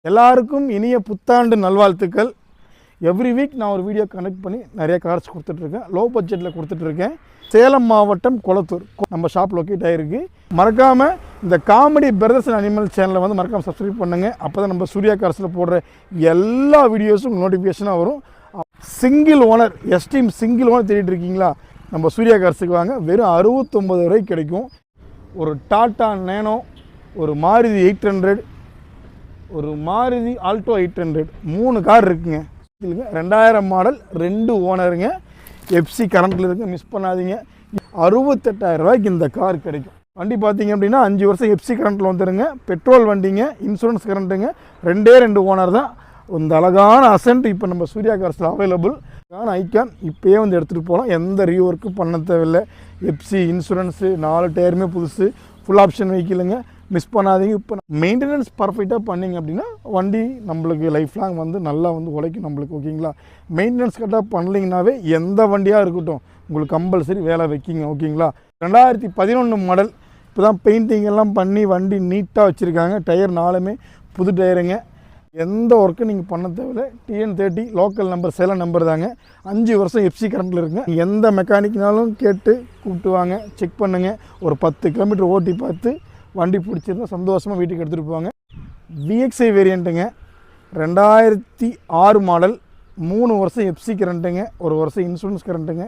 எல்லாருக்கும் இனிய புத்தாண்டு நல்வாழ்த்துக்கள். எவ்ரி வீக் நான் ஒரு வீடியோ கனெக்ட் பண்ணி நிறைய கார்ஸ் கொடுத்துட்ருக்கேன். லோ பட்ஜெட்டில் கொடுத்துட்ருக்கேன். சேலம் மாவட்டம் கொளத்தூர் நம்ம ஷாப் லொக்கேட் ஆகிருக்கு. மறக்காமல் இந்த காமெடி பிரதர்ஸ் அண்ட் அனிமல் சேனலை வந்து மறக்காமல் சப்ஸ்கிரைப் பண்ணுங்கள். அப்போ தான் நம்ம சூர்யா கார்ஸில் போடுற எல்லா வீடியோஸும் நோட்டிஃபிகேஷனாக வரும். Single owner esteem single owner தேடிட்டு இருக்கீங்களா? நம்ம சூர்யா கார்ஸுக்கு வாங்க. வெறும் 69 ரூபாய்க்கு கிடைக்கும். ஒரு டாட்டா நேனோ, ஒரு மாருதி 800, ஒரு மாருதி ஆல்டோ 800, 3 கார் இருக்குங்க. 2000 மாடல், 2 ஓனருங்க. எஃப்சி கரண்ட்டில் இருக்குங்க, மிஸ் பண்ணாதீங்க. 68,000 ரூபாய்க்கு இந்த கார் கிடைக்கும். வண்டி பார்த்தீங்க அப்படின்னா 5 வருஷம் எஃப்சி கரண்ட்டில் வந்துடுங்க. பெட்ரோல் வண்டிங்க, இன்சூரன்ஸ் கரண்ட்டுங்க. 2 ஓனர் தான். இந்த அழகான அசன்ட் இப்போ நம்ம சூர்யா கார்ஸில் அவைலபிள். ஐக்கான் இப்போயே வந்து எடுத்துகிட்டு போகலாம். எந்த ரீஒர்க்கும் பண்ண தேவையில்லை. எஃப்சி, இன்சூரன்ஸு, 4 டயருமே புதுசு, ஃபுல் ஆப்ஷன் வெஹிக்கிளுங்க. மிஸ் பண்ணாதீங்க. இப்போ மெயின்டெனன்ஸ் பர்ஃபெக்டாக பண்ணிங்க அப்படின்னா வண்டி நம்மளுக்கு லைஃப் லாங் வந்து நல்லா வந்து உழைக்கும் நம்மளுக்கு. ஓகேங்களா? மெயின்டெனன்ஸ் கரெக்டாக பண்ணலிங்கனாவே எந்த வண்டியாக இருக்கட்டும் உங்களுக்கு கம்பல்சரி வேலை வைக்கிங்க. ஓகேங்களா? 2011 மாடல். இப்போ தான் பெயிண்டிங் எல்லாம் பண்ணி வண்டி நீட்டாக வச்சுருக்காங்க. டயர் 4மே புது டயருங்க. எந்த ஒர்க்கும் நீங்கள் பண்ண தேவையில்லை. TN30 local number, Salem number தாங்க. 5 வருஷம் எஃப்சி கரண்ட்டில் இருக்குங்க. எந்த மெக்கானிக்னாலும் கேட்டு கூப்பிட்டு வாங்க, செக் பண்ணுங்கள். ஒரு 10 கிலோமீட்டர் ஓட்டி பார்த்து வண்டி பிடிச்சிருந்தா சந்தோஷமாக வீட்டுக்கு எடுத்துகிட்டு போவாங்க. VXI வேரியண்ட்டுங்க. 2006 மாடல், 3 வருஷம் எஃப்சி கரண்ட்டுங்க, 1 வருஷம் இன்சூரன்ஸ் கரண்ட்டுங்க.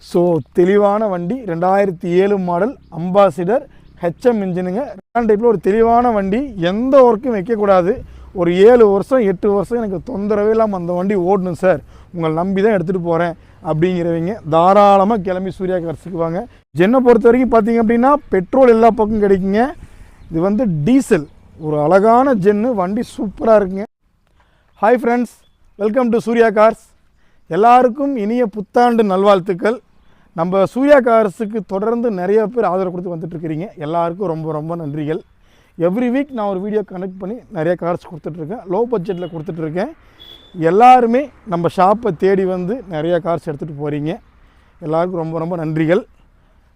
ஸோ தெளிவான வண்டி. 2007 மாடல், அம்பாசிடர், HM இன்ஜினுங்க. டைப்பில் ஒரு தெளிவான வண்டி. எந்த ஒர்க்கும் வைக்கக்கூடாது. ஒரு 7 வருஷம் 8 வருஷம் எனக்கு தொந்தரவே இல்லாமல் அந்த வண்டி ஓடணும் சார், உங்களை நம்பி தான் எடுத்துகிட்டு போகிறேன் அப்படிங்கிறவங்க தாராளமாக கிளம்பி சூர்யா கார்ஸுக்கு வாங்க. ஜென்னை பொறுத்த வரைக்கும் பார்த்தீங்க அப்படின்னா பெட்ரோல் எல்லா பக்கம் கிடைக்குங்க. இது வந்து டீசல். ஒரு அழகான ஜென்னு, வண்டி சூப்பராக இருக்குங்க. Hi friends, welcome to Surya cars. எல்லாருக்கும் இனிய புத்தாண்டு நல்வாழ்த்துக்கள். நம்ம சூர்யா கார்ஸுக்கு தொடர்ந்து நிறைய பேர் ஆதரவு கொடுத்து வந்துட்டுருக்கிறீங்க. எல்லாருக்கும் ரொம்ப ரொம்ப நன்றிகள். எவ்ரி வீக் நான் ஒரு வீடியோ கனெக்ட் பண்ணி நிறைய கார்ஸ் கொடுத்துட்ருக்கேன். லோ பட்ஜெட்டில் கொடுத்துட்ருக்கேன். எல்லாருமே நம்ம ஷாப்பை தேடி வந்து நிறைய கார்ஸ் எடுத்துகிட்டு போகிறீங்க. எல்லாருக்கும் ரொம்ப ரொம்ப நன்றிகள்.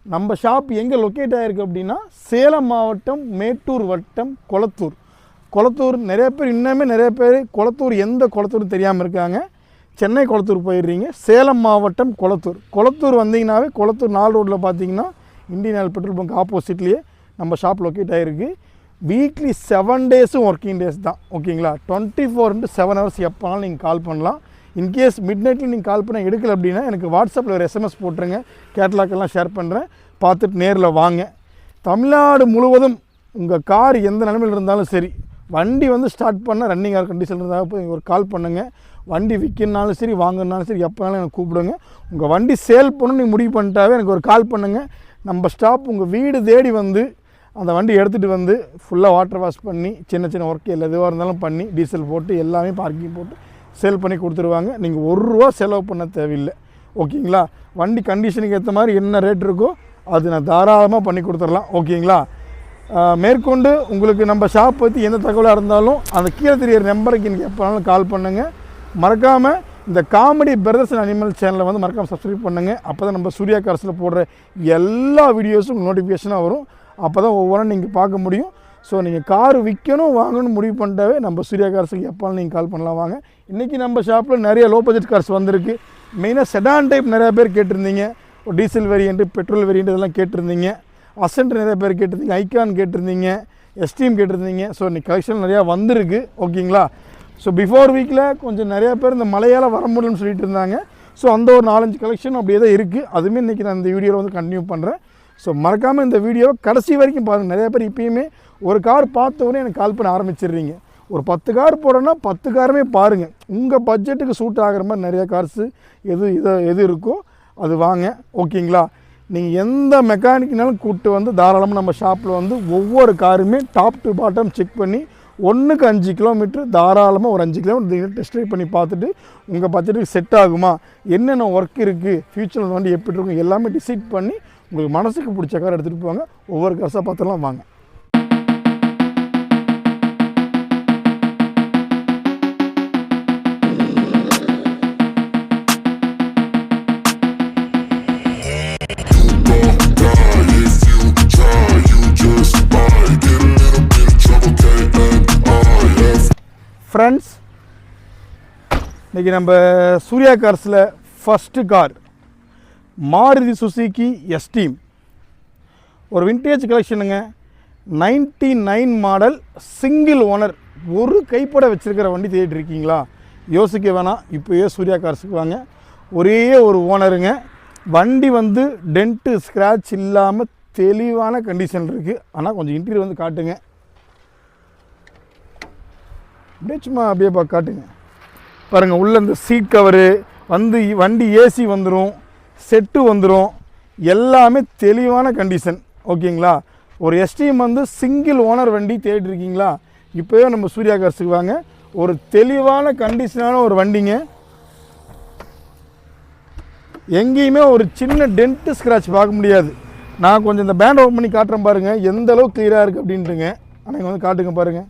நம்ம ஷாப் எங்கே லொக்கேட் ஆகிருக்கு அப்படின்னா சேலம் மாவட்டம் மேட்டூர் வட்டம் கொளத்தூர். கொளத்தூர் நிறைய பேர் இன்னுமே நிறைய பேர் கொளத்தூர் எந்த கொளத்தூர் தெரியாமல் இருக்காங்க. சென்னை கொளத்தூர் போயிடுறீங்க. சேலம் மாவட்டம் கொளத்தூர். கொளத்தூர் வந்தீங்கன்னாவே கொளத்தூர் 4 ரோட்டில் பார்த்தீங்கன்னா இந்தியன் ஆயில் பெட்ரோல் பங்க் ஆப்போசிட்லேயே நம்ம ஷாப் லொக்கேட் ஆகிருக்கு. வீக்லி 7 டேஸும் ஒர்க்கிங் டேஸ் தான். ஓகேங்களா? 24/7 ஹவர்ஸ் எப்போனாலும் நீங்கள் கால் பண்ணலாம். இன்கேஸ் மிட் நைட்டில் நீங்கள் கால் பண்ண எடுக்கல அப்படின்னா எனக்கு வாட்ஸ்அப்பில் ஒரு SMS போட்டுருங்க. கேட்லாக்கெல்லாம் ஷேர் பண்ணுறேன், பார்த்துட்டு நேரில் வாங்க. தமிழ்நாடு முழுவதும் உங்கள் கார் எந்த நிலைமையில் இருந்தாலும் சரி, வண்டி வந்து ஸ்டார்ட் பண்ண ரன்னிங் ஆர் கண்டிஷன் இருந்தால் போய் ஒரு கால் பண்ணுங்கள். வண்டி விற்கனாலும் சரி, வாங்கினாலும் சரி, எப்போனாலும் எனக்கு கூப்பிடுங்க. உங்கள் வண்டி சேல் பண்ணணும் நீங்கள் முடிவு பண்ணிட்டாவே எனக்கு ஒரு கால் பண்ணுங்கள். நம்ம ஸ்டாப் உங்கள் வீடு தேடி வந்து அந்த வண்டி எடுத்துகிட்டு வந்து ஃபுல்லாக வாட்டர் வாஷ் பண்ணி சின்ன சின்ன ஒர்க்கு இல்லை எதுவாக இருந்தாலும் பண்ணி டீசல் போட்டு எல்லாமே பார்க்கிங் போட்டு சேல் பண்ணி கொடுத்துருவாங்க. நீங்கள் ₹1 செலவு பண்ண தேவையில்லை. ஓகேங்களா? வண்டி கண்டிஷனுக்கு ஏற்ற மாதிரி என்ன ரேட் இருக்கோ அது நான் தாராளமாக பண்ணி கொடுத்துடலாம். ஓகேங்களா? மேற்கொண்டு உங்களுக்கு நம்ம ஷாப் பற்றி எந்த தகவலாக இருந்தாலும் அந்த கீழே தெரியிற நம்பருக்கு எனக்கு எப்போனாலும் கால் பண்ணுங்கள். மறக்காமல் இந்த காமெடி பிரதர்ஸ் அண்ட் அனிமல் சேனலை வந்து மறக்காமல் சப்ஸ்கிரைப் பண்ணுங்கள். அப்போ தான் நம்ம சூர்யா கார்ஸில் போடுற எல்லா வீடியோஸும் நோட்டிஃபிகேஷனாக வரும். அப்போ தான் ஒவ்வொன்றும் நீங்கள் பார்க்க முடியும். ஸோ நீங்கள் கார் விற்கணும் வாங்கணும் முடிவு பண்ணிட்டாவே நம்ம சூர்யா கார்ஸுக்கு எப்போனாலும் நீங்கள் கால் பண்ணலாம் வாங்க. இன்றைக்கி நம்ம ஷாப்பில் நிறைய லோ பட்ஜெட் கார்ஸ் வந்திருக்கு. மெயினாக செடான் டைப் நிறையா பேர் கேட்டிருந்தீங்க. டீசல் வேரியண்ட்டு, பெட்ரோல் வேரியண்ட் இதெல்லாம் கேட்டிருந்தீங்க. அசன்ட் நிறைய பேர் கேட்டிருந்தீங்க. ஐக்கான் கேட்டிருந்தீங்க. எஸ்டீம் கேட்டிருந்தீங்க. ஸோ இன்றைக்கி கலெக்ஷன் நிறையா வந்திருக்கு. ஓகேங்களா? ஸோ பிஃபோர் வீக்கில் கொஞ்சம் நிறையா பேர் இந்த மழையால் வர முடியலன்னு சொல்லிட்டு இருந்தாங்க. ஸோ அந்த ஒரு 4-5 கலெக்ஷன் அப்படியே தான் இருக்குது. அதுவுமே இன்றைக்கி நான் இந்த வீடியோவில் வந்து கண்டினியூ பண்ணுறேன். ஸோ மறக்காமல் இந்த வீடியோவை கடைசி வரைக்கும் பாருங்கள். நிறைய பேர் இப்போயுமே ஒரு கார் பார்த்த உடனே எனக்கு கால் பண்ண ஆரம்பிச்சிடுறீங்க. ஒரு 10 கார் போடணும்னா 10 காருமே பாருங்கள். உங்கள் பட்ஜெட்டுக்கு சூட் ஆகிற மாதிரி நிறையா கார்ஸு எது இருக்கோ அது வாங்க. ஓகேங்களா? நீங்கள் எந்த மெக்கானிக்னாலும் கூப்பிட்டு வந்து தாராளமாக நம்ம ஷாப்பில் வந்து ஒவ்வொரு காருமே டாப் டு பாட்டம் செக் பண்ணி 1க்கு 5 கிலோமீட்டர் தாராளமாக ஒரு 5 கிலோமீட்டர் டெஸ்ட் ட்ரைவ் பண்ணி பார்த்துட்டு உங்கள் பட்ஜெட்டுக்கு செட் ஆகுமா, என்னென்ன ஒர்க் இருக்குது, ஃப்யூச்சரில் வண்டி எப்படி இருக்கும் எல்லாமே டிசைட் பண்ணி உங்களுக்கு மனசுக்கு பிடிச்ச கார் எடுத்துகிட்டு போவாங்க. ஒவ்வொரு காசாக பார்த்துலாம் வாங்க. ஃப்ரெண்ட்ஸ், இன்றைக்கி நம்ம சூர்யா கார்ஸில் first car Maruti Suzuki Esteem. ஒரு விண்டேஜ் கலெக்ஷனுங்க. 99 மாடல், சிங்கிள் ஓனர், ஒரு கைப்பட வச்சுருக்கிற வண்டி தேடிட்டு இருக்கீங்களா? யோசிக்க வேணாம், இப்போயே சூர்யா கார்ஸுக்கு வாங்க. ஒரே ஒரு ஓனருங்க. வண்டி வந்து டென்ட்டு ஸ்க்ராட்ச் இல்லாமல் தெளிவான கண்டிஷன் இருக்குது. ஆனால் கொஞ்சம் இன்டீரியர் வந்து காட்டுங்க. அப்படியே சும்மா அப்படியே காட்டுங்க. பாருங்கள், உள்ளே இந்த சீட் கவரு வந்து வண்டி ஏசி வந்துடும், செட்டு வந்துடும், எல்லாமே தெளிவான கண்டிஷன். ஓகேங்களா? ஒரு எஸ்டீம் வந்து சிங்கிள் ஓனர் வண்டி தேடிருக்கீங்களா? இப்போவே நம்ம சூர்யா கார்ஸுக்கு வாங்க. ஒரு தெளிவான கண்டிஷனான ஒரு வண்டிங்க. எங்கேயுமே ஒரு சின்ன டென்ட்டு ஸ்க்ராட்ச் பார்க்க முடியாது. நான் கொஞ்சம் இந்த பேண்ட் ஓப்பன் பண்ணி காட்டுறேன் பாருங்கள், எந்த அளவுக்கு கிளியராக இருக்குது அப்படின்ட்டுங்க. ஆனால் இங்கே வந்து காட்டுங்க பாருங்கள்.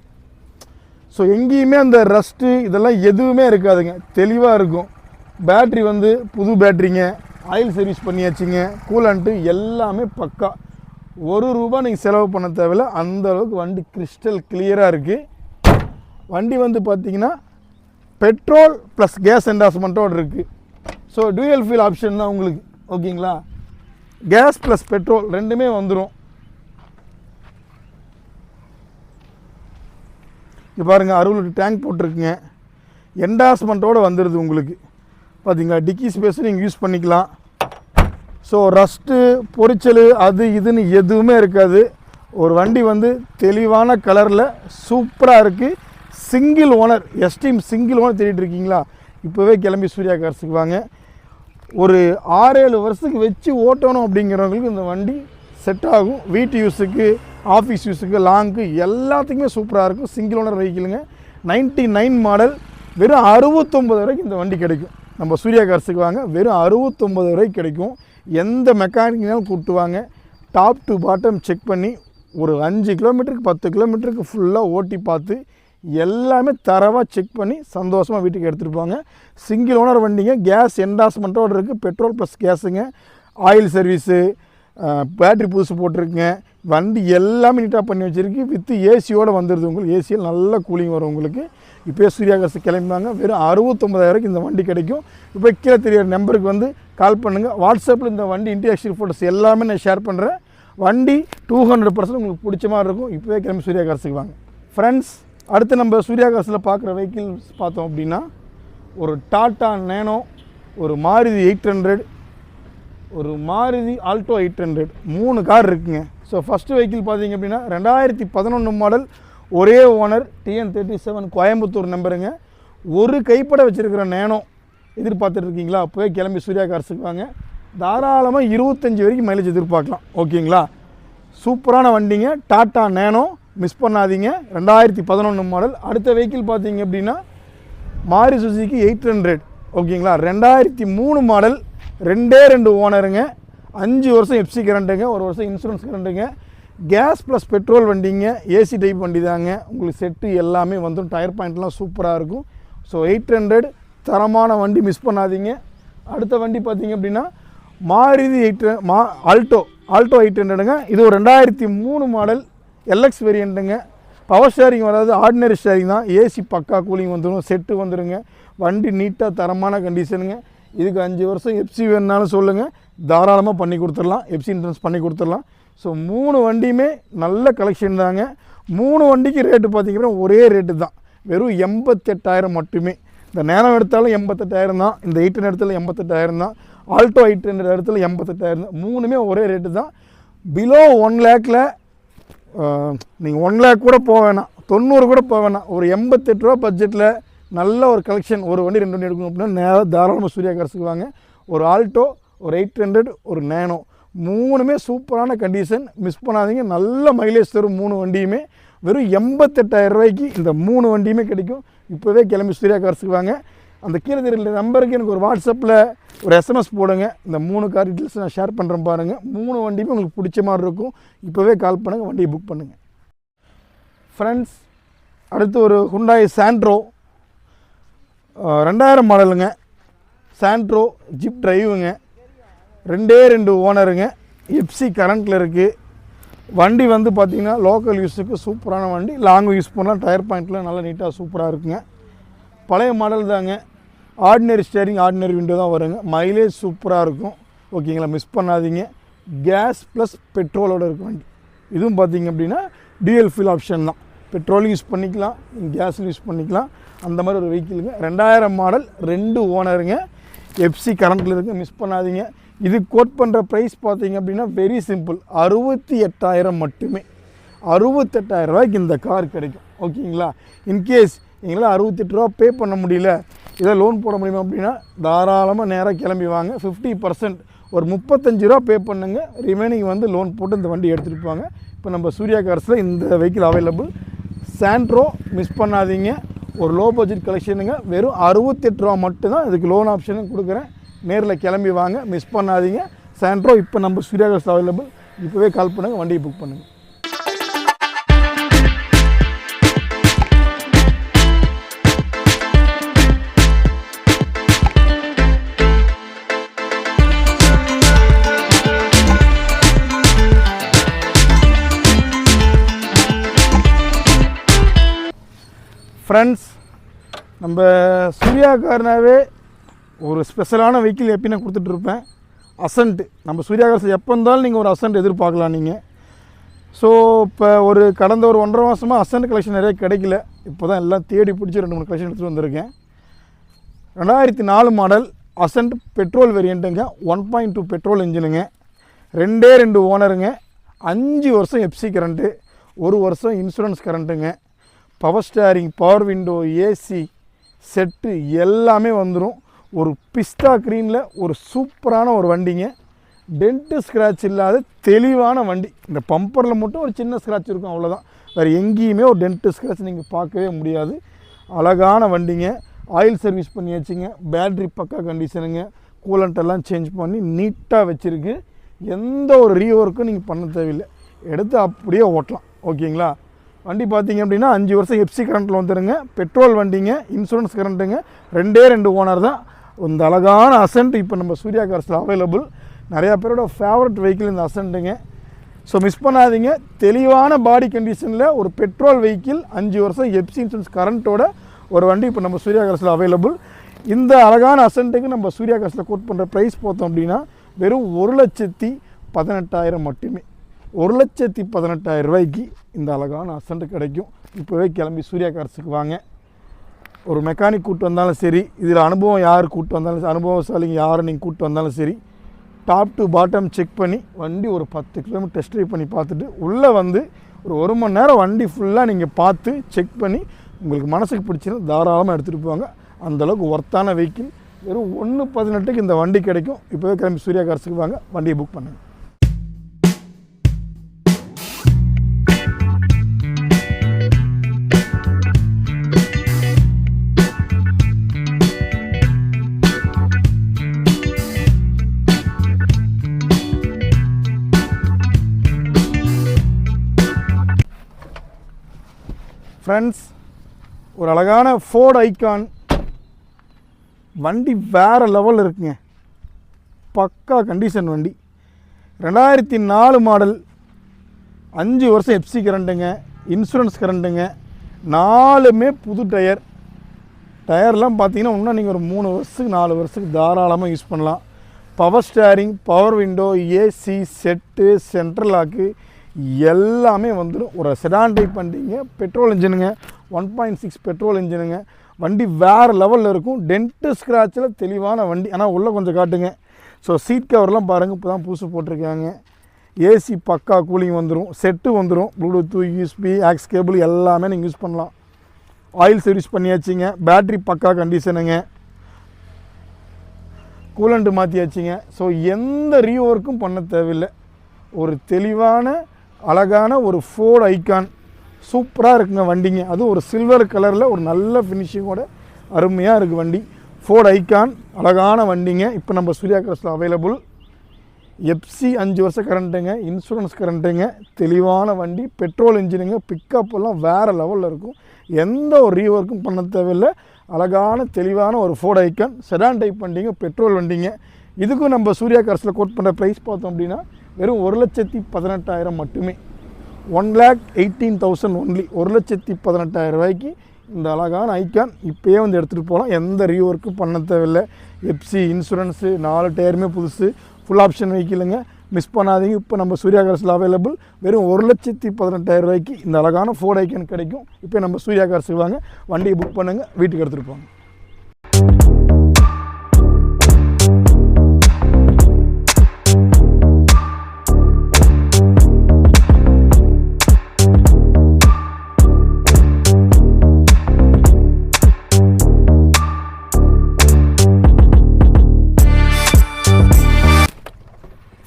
ஸோ எங்கேயுமே அந்த ரஸ்ட்டு இதெல்லாம் எதுவுமே இருக்காதுங்க, தெளிவாக இருக்கும். பேட்ரி வந்து புது பேட்ரிங்க, ஆயில் சர்வீஸ் பண்ணியாச்சுங்க, கூலண்ட்டு எல்லாமே பக்கா. ₹1 நீங்கள் செலவு பண்ண தேவையில்லை, அந்த அளவுக்கு வண்டி கிறிஸ்டல் கிளியராக இருக்குது. வண்டி வந்து பார்த்திங்கன்னா பெட்ரோல் ப்ளஸ் கேஸ் என்டாஸ்மெண்ட்டோடு இருக்குது. ஸோ டூயல் ஃபியூல் ஆப்ஷன் தான் உங்களுக்கு. ஓகேங்களா? கேஸ் ப்ளஸ் பெட்ரோல் ரெண்டுமே வந்துடும். இங்கே பாருங்கள், 60 லிட்டர் டேங்க் போட்டிருக்குங்க. என்டாஸ்மெண்ட்டோடு வந்துடுது உங்களுக்கு. பார்த்தீங்களா? டிக்கி ஸ்பேஸும் நீங்கள் யூஸ் பண்ணிக்கலாம். ஸோ ரஸ்ட்டு பொரிச்சல் அது இதுன்னு எதுவுமே இருக்காது. ஒரு வண்டி வந்து தெளிவான கலரில் சூப்பராக இருக்குது. Single owner esteem single owner தேடிட்டு இருக்கீங்களா? இப்போவே கிளம்பி சூர்யா கார்ஸுக்கு வாங்க. ஒரு 6-7 வருஷத்துக்கு வச்சு ஓட்டணும் அப்படிங்கிறவங்களுக்கு இந்த வண்டி செட் ஆகும். வீட்டு யூஸுக்கு, ஆஃபீஸ் யூஸுக்கு, லாங்க்கு எல்லாத்துக்குமே சூப்பராக இருக்கும். Single owner வெஹிக்கிளுங்க. 99 மாடல், வெறும் 69 வரைக்கும் இந்த வண்டி கிடைக்கும். நம்ம சூர்யா கார்ஸுக்கு வாங்க, வெறும் 69 வரைக்கும் கிடைக்கும். எந்த மெக்கானிக்னாலும் கூப்பிட்டு வாங்க. டாப் டு பாட்டம் செக் பண்ணி ஒரு 5 கிலோமீட்டருக்கு 10 கிலோமீட்டருக்கு ஃபுல்லாக ஓட்டி பார்த்து எல்லாமே தரவாக செக் பண்ணி சந்தோஷமாக வீட்டுக்கு எடுத்துகிட்டு போங்க. சிங்கிள் ஓனர் வண்டிங்க. கேஸ் என்டாஸ்மெண்ட்டோடு இருக்குது. பெட்ரோல் ப்ளஸ் கேஸுங்க. ஆயில் சர்வீஸு, பேட்ரி புதுசு போட்டிருக்குங்க. வண்டி எல்லாமே நீட்டாக பண்ணி வச்சுருக்கு. வித்து ஏசியோடு வந்துடுது உங்களுக்கு. ஏசியில் நல்ல கூலிங் வரும் உங்களுக்கு. இப்போ சூர்யா கார்ஸ் கிளம்பிவாங்க. வெறும் 69,000 இந்த வண்டி கிடைக்கும். இப்போ கீழே தெரியாத நம்பருக்கு வந்து கால் பண்ணுங்கள். வாட்ஸ்அப்பில் இந்த வண்டி இன்டீரியர் ஃபோட்டோஸ் எல்லாமே நான் ஷேர் பண்ணுறேன். வண்டி 200% உங்களுக்கு பிடிச்ச மாதிரி இருக்கும். இப்போவே கிளம்பி சூர்யா கார்ஸுக்கு வாங்க. ஃப்ரெண்ட்ஸ், அடுத்து நம்ம சூர்யா கார்ஸில் பார்க்குற வெஹிக்கிள்ஸ் பார்த்தோம் அப்படின்னா, ஒரு டாட்டா நேனோ, ஒரு மாருதி 800, ஒரு மாருதி ஆல்டோ 800, 3 கார் இருக்குங்க. ஸோ ஃபஸ்ட்டு வெஹிக்கிள் பார்த்தீங்க அப்படின்னா 2011 மாடல், ஒரே ஓனர், TN37 கோயம்புத்தூர் நம்பருங்க. ஒரு கைப்பட வச்சுருக்கிற நேனோ எதிர்பார்த்துட்டு இருக்கீங்களா? அப்போவே கிளம்பி சூர்யா கார்ஸுக்கு வாங்க. தாராளமாக 25 வரைக்கும் மைலேஜ் எதிர்பார்க்கலாம். ஓகேங்களா? சூப்பரான வண்டிங்க. டாட்டா நேனோ மிஸ் பண்ணாதீங்க. 2011 மாடல். அடுத்த வெஹிக்கிள் பார்த்தீங்க அப்படின்னா மாருதி சுசுகி 800. ஓகேங்களா? 2003 மாடல், 2 ஓனருங்க. 5 வருஷம் எஃப்சி கரண்ட்டுங்க, 1 வருஷம் இன்சூரன்ஸ் கரண்ட்டுங்க. கேஸ் ப்ளஸ் பெட்ரோல் வண்டிங்க. ஏசி டைப் வண்டி தாங்க. உங்களுக்கு செட்டு எல்லாமே வந்துடும். டயர் பாயிண்ட்லாம் சூப்பராக இருக்கும். ஸோ 800 தரமான வண்டி, மிஸ் பண்ணாதீங்க. அடுத்த வண்டி பார்த்தீங்க அப்படின்னா மாருதி ஆல்டோ 800ங்க. இது ஒரு 2003 மாடல், LX வேரியண்ட்டுங்க. பவர் ஷேரிங் வராது, ஆர்டினரி ஷேரிங் தான். ஏசி பக்கா கூலிங் வந்துடும், செட்டு வந்துடுங்க. வண்டி நீட்டாக தரமான கண்டிஷனுங்க. இதுக்கு 5 வருஷம் எஃப்சி வேணுனாலும் சொல்லுங்கள், தாராளமாக பண்ணி கொடுத்துடலாம். எஃப்சி இன்சூரன்ஸ் பண்ணி கொடுத்துடலாம். ஸோ 3 வண்டியுமே நல்ல கலெக்ஷன் தாங்க. 3 வண்டிக்கு ரேட்டு பார்த்திங்கன்னா ஒரே ரேட்டு தான், வெறும் 88,000 மட்டுமே. இந்த நேரம் எடுத்தாலும் 88,000 தான், இந்த 800 இடத்துல 88,000 தான், ஆல்டோ 800 இடத்துல 88,000 தான். 3மே ஒரே ரேட்டு தான். பிலோ 1 லேக்கில் நீங்கள் 1 லேக் கூட போக வேணாம், 90 கூட போக வேணாம். ஒரு 88 ரூபா பட்ஜெட்டில் நல்ல ஒரு கலெக்ஷன், ஒரு வண்டி 2 வண்டி எடுக்கணும் அப்படின்னா நேராக தாராளமாக சூர்யா கார்ஸுக்கு வாங்க. ஒரு ஆல்டோ, ஒரு 800, ஒரு நேனோ, 3மே சூப்பரான கண்டிஷன், மிஸ் பண்ணாதீங்க. நல்ல மைலேஜ் தரும் 3 வண்டியுமே. வெறும் 88,000 ரூபாய்க்கு இந்த 3 வண்டியுமே கிடைக்கும். இப்போவே கிளம்பி சூர்யா கார்ஸுக்கு வாங்க. அந்த கீழே தெரியல நம்பருக்கு எனக்கு ஒரு வாட்ஸ்அப்பில் ஒரு SMS போடுங்க. இந்த 3 கார் டீட்டெயில்ஸ் நான் ஷேர் பண்ணுறேன் பாருங்கள். 3 வண்டியுமே உங்களுக்கு பிடிச்ச மாதிரி இருக்கும். இப்போவே கால் பண்ணுங்கள், வண்டியை புக் பண்ணுங்கள். ஃப்ரெண்ட்ஸ், அடுத்து ஒரு ஹுண்டாய் சாண்ட்ரோ 2000 மாடலுங்க. சாண்ட்ரோ ஜிப் டிரைவுங்க. 2 ஓனருங்க. எஃப்சி கரண்ட்டில் இருக்குது. வண்டி வந்து பார்த்திங்கன்னா லோக்கல் யூஸுக்கு சூப்பரான வண்டி, லாங் யூஸ் பண்ணலாம். டயர் பாயிண்ட்லாம் நல்லா நீட்டாக சூப்பராக இருக்குங்க. பழைய மாடல் தாங்க. ஆர்டினரி ஸ்டேரிங், ஆர்டினரி விண்டோ தான் வருங்க. மைலேஜ் சூப்பராக இருக்கும். ஓகேங்களா, மிஸ் பண்ணாதீங்க. கேஸ் ப்ளஸ் பெட்ரோலோடு இருக்கும் வண்டி. இதுவும் பார்த்திங்க அப்படின்னா டியூயல் ஃபில் ஆப்ஷன் தான். பெட்ரோல் யூஸ் பண்ணிக்கலாம், கேஸில் யூஸ் பண்ணிக்கலாம். அந்த மாதிரி ஒரு வெஹிக்கிளுங்க. 2000 மாடல், 2 ஓனருங்க. எஃப்சி கரண்ட்டில் இருக்குது, மிஸ் பண்ணாதீங்க. இது கோட் பண்ணுற ப்ரைஸ் பார்த்திங்க அப்படின்னா வெரி சிம்பிள், 68,000 மட்டுமே. 68,000 ரூபாய்க்கு இந்த கார் கிடைக்கும். ஓகேங்களா, இன்கேஸ் எங்களால் 68 ரூபா பே பண்ண முடியல, இதை லோன் போட முடியுமா அப்படின்னா தாராளமாக நேராக கிளம்பி வாங்க. 50% ஒரு 35 ரூபா பே பண்ணுங்க, ரிமைனிங் வந்து லோன் போட்டு இந்த வண்டி எடுத்துகிட்டு போவாங்க. இப்போ நம்ம சூர்யா கார்ஸில் இந்த வெஹிக்கிள் அவைலபிள். சாண்ட்ரோ மிஸ் பண்ணாதீங்க, ஒரு லோ பட்ஜெட் கலெக்ஷனுங்க. வெறும் 68 ரூபா மட்டும்தான் இதுக்கு லோன் ஆப்ஷனும் கொடுக்குறேன். நேரில் கிளம்பி வாங்க, மிஸ் பண்ணாதீங்க. சாண்ட்ரோ இப்போ நம்ம சூர்யா கார்ஸ் அவைலபிள். இப்போவே கால் பண்ணுங்கள், வண்டியை புக் பண்ணுங்கள். ஃப்ரெண்ட்ஸ், நம்ம சூர்யா கார்னாவே ஒரு ஸ்பெஷலான வெஹிக்கிள் எப்பயும் நான் கொடுத்துட்ருப்பேன். அசன்ட்டு நம்ம சூர்யா கார்ஸ் எப்போ இருந்தாலும் நீங்கள் ஒரு அசன்ட் எதிர்பார்க்கலாம் நீங்கள். ஸோ இப்போ கடந்த ஒரு 1.5 மாதமாக அசன்ட் கலெக்ஷன் நிறைய கிடைக்கல. இப்போ தான் எல்லாம் தேடி பிடிச்சி 2-3 கலெக்ஷன் எடுத்துகிட்டு வந்திருக்கேன். 2004 மாடல் அசன்ட் பெட்ரோல் வேரியண்ட்டுங்க. 1.2 பெட்ரோல் இன்ஜினுங்க. 2 ஓனருங்க. 5 வருஷம் எஃப்சி கரண்ட்டு, 1 வருஷம் இன்சூரன்ஸ் கரண்ட்டுங்க. Power steering, power window, AC set எல்லாமே வந்துடும். ஒரு பிஸ்தா க்ரீனில் ஒரு சூப்பரான ஒரு வண்டிங்க. டென்ட்டு ஸ்க்ராட்ச் இல்லாத தெளிவான வண்டி. இந்த பம்பரில் மட்டும் ஒரு சின்ன ஸ்க்ராட்ச் இருக்கும், அவ்வளோதான். வேறு எங்கேயுமே ஒரு டென்ட்டு ஸ்க்ராட்ச் நீங்கள் பார்க்கவே முடியாது. அழகான வண்டிங்க. ஆயில் சர்வீஸ் பண்ணி வச்சுங்க. பேட்ரி பக்கா கண்டிஷனுங்க. கூலண்ட்டெல்லாம் சேஞ்ச் பண்ணி நீட்டாக வச்சுருக்கு. எந்த ஒரு ரீஒர்க்கும் நீங்கள் பண்ண தேவையில்லை, எடுத்து அப்படியே ஓட்டலாம். ஓகேங்களா, வண்டி பார்த்திங்க அப்படின்னா 5 வருஷம் எஃப்சி கரண்ட்டில் வந்துடுங்க. பெட்ரோல் வண்டிங்க, இன்சூரன்ஸ் கரண்ட்டுங்க. 2 ஓனர் தான். இந்த அழகான அசன்ட் இப்போ நம்ம சூர்யா கார்ஸில் அவைலபிள். நிறையா பேரோட ஃபேவரட் வெஹிக்கிள் இந்த அசன்ட்டுங்க. ஸோ மிஸ் பண்ணாதீங்க. தெளிவான பாடி கண்டிஷனில் ஒரு பெட்ரோல் வெஹிக்கிள், 5 வருஷம் எஃப்சி இன்சூரன்ஸ் கரண்ட்டோட ஒரு வண்டி இப்போ நம்ம சூர்யா கார்ஸில் அவைலபிள். இந்த அழகான அசன்ட்டுக்கு நம்ம சூர்யா கார்ஸில் கோட் பண்ணுற ப்ரைஸ் பார்த்தோம் அப்படின்னா வெறும் 1,18,000 மட்டுமே. 1,18,000 ரூபாய்க்கு இந்த அழகான அசன்ட் கிடைக்கும். இப்போவே கிளம்பி சூர்யா கார்ஸுக்கு வாங்க. ஒரு மெக்கானிக் கூப்பிட்டு வந்தாலும் சரி, இதில் அனுபவம் யார் கூப்பிட்டு வந்தாலும், அனுபவசாலிங்க யாரை நீங்கள் கூப்பிட்டு வந்தாலும் சரி, டாப் டு பாட்டம் செக் பண்ணி வண்டி ஒரு 10 கிலோமீட்டர் டெஸ்ட் ட்ரைவ் பண்ணி பார்த்துட்டு உள்ளே வந்து ஒரு 1 மணி நேரம் வண்டி ஃபுல்லாக நீங்கள் பார்த்து செக் பண்ணி உங்களுக்கு மனசுக்கு பிடிச்சிருந்து தாராளமாக எடுத்துகிட்டு போவாங்க. அந்தளவுக்கு ஒர்த்தான வெஹிக்கிள். வெறும் 1,18க்கு இந்த வண்டி கிடைக்கும். இப்போவே கிளம்பி சூர்யா கார்ஸுக்கு வாங்க, வண்டியை புக் பண்ணுங்கள். ஃப்ரெண்ட்ஸ், ஒரு அழகான ஃபோர்டு ஐகான் வண்டி வேறு லெவலில் இருக்குங்க. பக்கா கண்டிஷன் வண்டி. 2004 மாடல், 5 வருஷம் எஃப்சி கரண்ட்டுங்க, இன்சூரன்ஸ் கரண்ட்டுங்க. 4மே புது டயர்லாம் பார்த்தீங்கன்னா இன்னும் நீங்கள் ஒரு 3 வருஷத்துக்கு 4 வருஷத்துக்கு தாராளமாக யூஸ் பண்ணலாம். Power steering, power window, AC set, central lock எல்லாமே வந்துடும். ஒரு செடான் டைப் வண்டிங்க. பெட்ரோல் இன்ஜினுங்க. 1.6 பெட்ரோல் இன்ஜினுங்க. வண்டி வேறு லெவலில் இருக்கும். டென்ட்டு ஸ்க்ராட்சில் தெளிவான வண்டி. ஆனால் உள்ளே கொஞ்சம் காட்டுங்க. ஸோ சீட் கவர்லாம் பாருங்கள், இப்போ தான் புதுசு போட்டிருக்காங்க. ஏசி பக்கா கூலிங் வந்துடும். செட்டு வந்துடும். ப்ளூடூத்து, யூஎஸ்பி, ஆக்ஸ் கேபிள் எல்லாமே நீங்கள் யூஸ் பண்ணலாம். ஆயில் சர்வீஸ் பண்ணியாச்சுங்க. பேட்ரி பக்கா கண்டிஷனுங்க. கூலண்ட்டு மாற்றியாச்சுங்க. ஸோ எந்த ரீஒர்க்கும் பண்ண தேவையில்லை. ஒரு தெளிவான அழகான ஒரு ஃபோர்டு ஐகான் சூப்பராக இருக்குங்க வண்டிங்க. அதுவும் ஒரு சில்வர் கலரில் ஒரு நல்ல ஃபினிஷிங்கோட அருமையாக இருக்குது வண்டி. ஃபோர்டு ஐகான் அழகான வண்டிங்க. இப்போ நம்ம சூர்யா கார்ஸில் அவைலபிள். எஃப்சி 5 வருஷம் கரண்ட்டுங்க, இன்சூரன்ஸ் கரண்ட்டுங்க. தெளிவான வண்டி. பெட்ரோல் இன்ஜினுங்க. பிக்கப்லாம் வேறு லெவலில் இருக்கும். எந்த ஒரு ரீஒர்க்கும் பண்ண தேவையில்லை. அழகான தெளிவான ஒரு ஃபோர்டு ஐகான் செடான் டைப் வண்டிங்க, பெட்ரோல் வண்டிங்க. இதுக்கும் நம்ம சூர்யா கார்ஸில் கோட் பண்ணுற ப்ரைஸ் பார்த்தோம் அப்படின்னா வெறும் 1,18,000 மட்டுமே. 1,18,000 ஒன்லி, 1,18,000 ரூபாய்க்கு இந்த அழகான ஐகான் இப்போயே வந்து எடுத்துகிட்டு போகலாம். எந்த ரீஒர்க்கும் பண்ண தேவையில்லை. எஃப்சி இன்சூரன்ஸு 4 டயருமே புதுசு, ஃபுல் ஆப்ஷன் வெஹிக்கிளுங்க. மிஸ் பண்ணாதீங்க. இப்போ நம்ம சூர்யா கார்ஸில் அவைலபிள் வெறும் 1,18,000 ரூபாய்க்கு இந்த அழகான ஃபோர்ட் ஐகான் கிடைக்கும். இப்போ நம்ம சூர்யா கார்ஸுக்கு வாங்க, வண்டியை புக் பண்ணுங்கள், வீட்டுக்கு எடுத்துகிட்டு போங்க.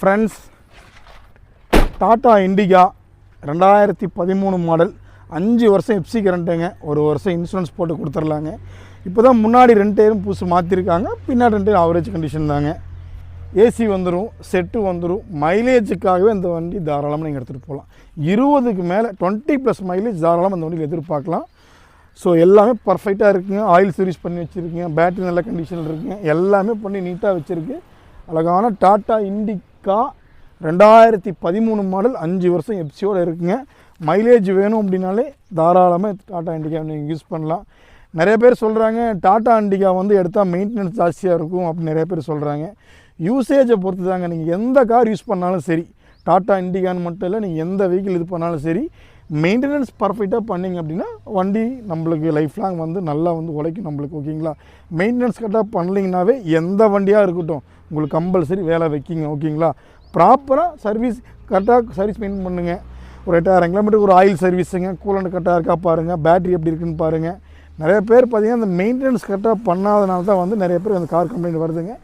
ஃப்ரெண்ட்ஸ், டாடா இண்டிகா 2013 மாடல், 5 வருஷம் எஃப்சி கரண்ட்டுங்க, 1 வருஷம் இன்சூரன்ஸ் போட்டு கொடுத்துர்லாங்க. இப்போ தான் முன்னாடி 2 டயரும் புதுசு மாற்றிருக்காங்க, பின்னாடி 2 டயரும் ஆவரேஜ் கண்டிஷன் தாங்க. ஏசி வந்துடும், செட்டு வந்துடும். மைலேஜுக்காகவே இந்த வண்டி தாராளமாக நீங்கள் எடுத்துகிட்டு போகலாம். 20க்கு மேலே 20+ மைலேஜ் தாராளமாக அந்த வண்டியில் எதிர்பார்க்கலாம். ஸோ எல்லாமே பர்ஃபெக்டாக இருக்குங்க. ஆயில் சர்வீஸ் பண்ணி வச்சுருக்கீங்க, பேட்டரி நல்ல கண்டிஷனில் இருக்குங்க, எல்லாமே பண்ணி நீட்டாக வச்சுருக்கு. அழகான டாடா இண்டிகா 2013 மாடல், 5 வருஷம் எஃப்சியோடு இருக்குங்க. மைலேஜ் வேணும் அப்படின்னாலே தாராளமாக டாடா இண்டிகா நீங்கள் யூஸ் பண்ணலாம். நிறைய பேர் சொல்கிறாங்க டாடா இண்டிகா வந்து எடுத்தால் மெயின்டெனன்ஸ் ஜாஸ்தியாக இருக்கும் அப்படின்னு நிறைய பேர் சொல்கிறாங்க. யூசேஜை பொறுத்து தாங்க. நீங்கள் எந்த கார் யூஸ் பண்ணாலும் சரி, டாடா இண்டிகான்னு மட்டும் இல்லை, நீங்கள் எந்த வெஹிக்கிள் இது பண்ணாலும் சரி, மெயின்டெனன்ஸ் பர்ஃபெக்டாக பண்ணிங்க அப்படின்னா வண்டி நம்மளுக்கு லைஃப் லாங் வந்து நல்லா வந்து உழைக்கும் நம்மளுக்கு. ஓகேங்களா? மெயின்டெனன்ஸ் கரெக்டாக பண்ணலிங்கனாவே எந்த வண்டியாக இருக்கட்டும் உங்களுக்கு கம்பல்சரி வேலை வைக்கிங்க. ஓகேங்களா? ப்ராப்பராக சர்வீஸ் கரெக்டாக சர்வீஸ் மெயின்டைன் பண்ணுங்கள். ஒரு 8000 கிலோமீட்டருக்கு ஒரு ஆயில் சர்வீஸுங்க, கூலண்ட் கரெக்டாக இருக்கா பாருங்கள், பேட்டரி எப்படி இருக்குன்னு பாருங்கள். நிறைய பேர் பார்த்திங்கன்னா அந்த மெயின்டெனன்ஸ் கரெக்டாக பண்ணாதனால தான் வந்து நிறைய பேர் அந்த கார் கம்ப்ளைண்ட் வருதுங்க.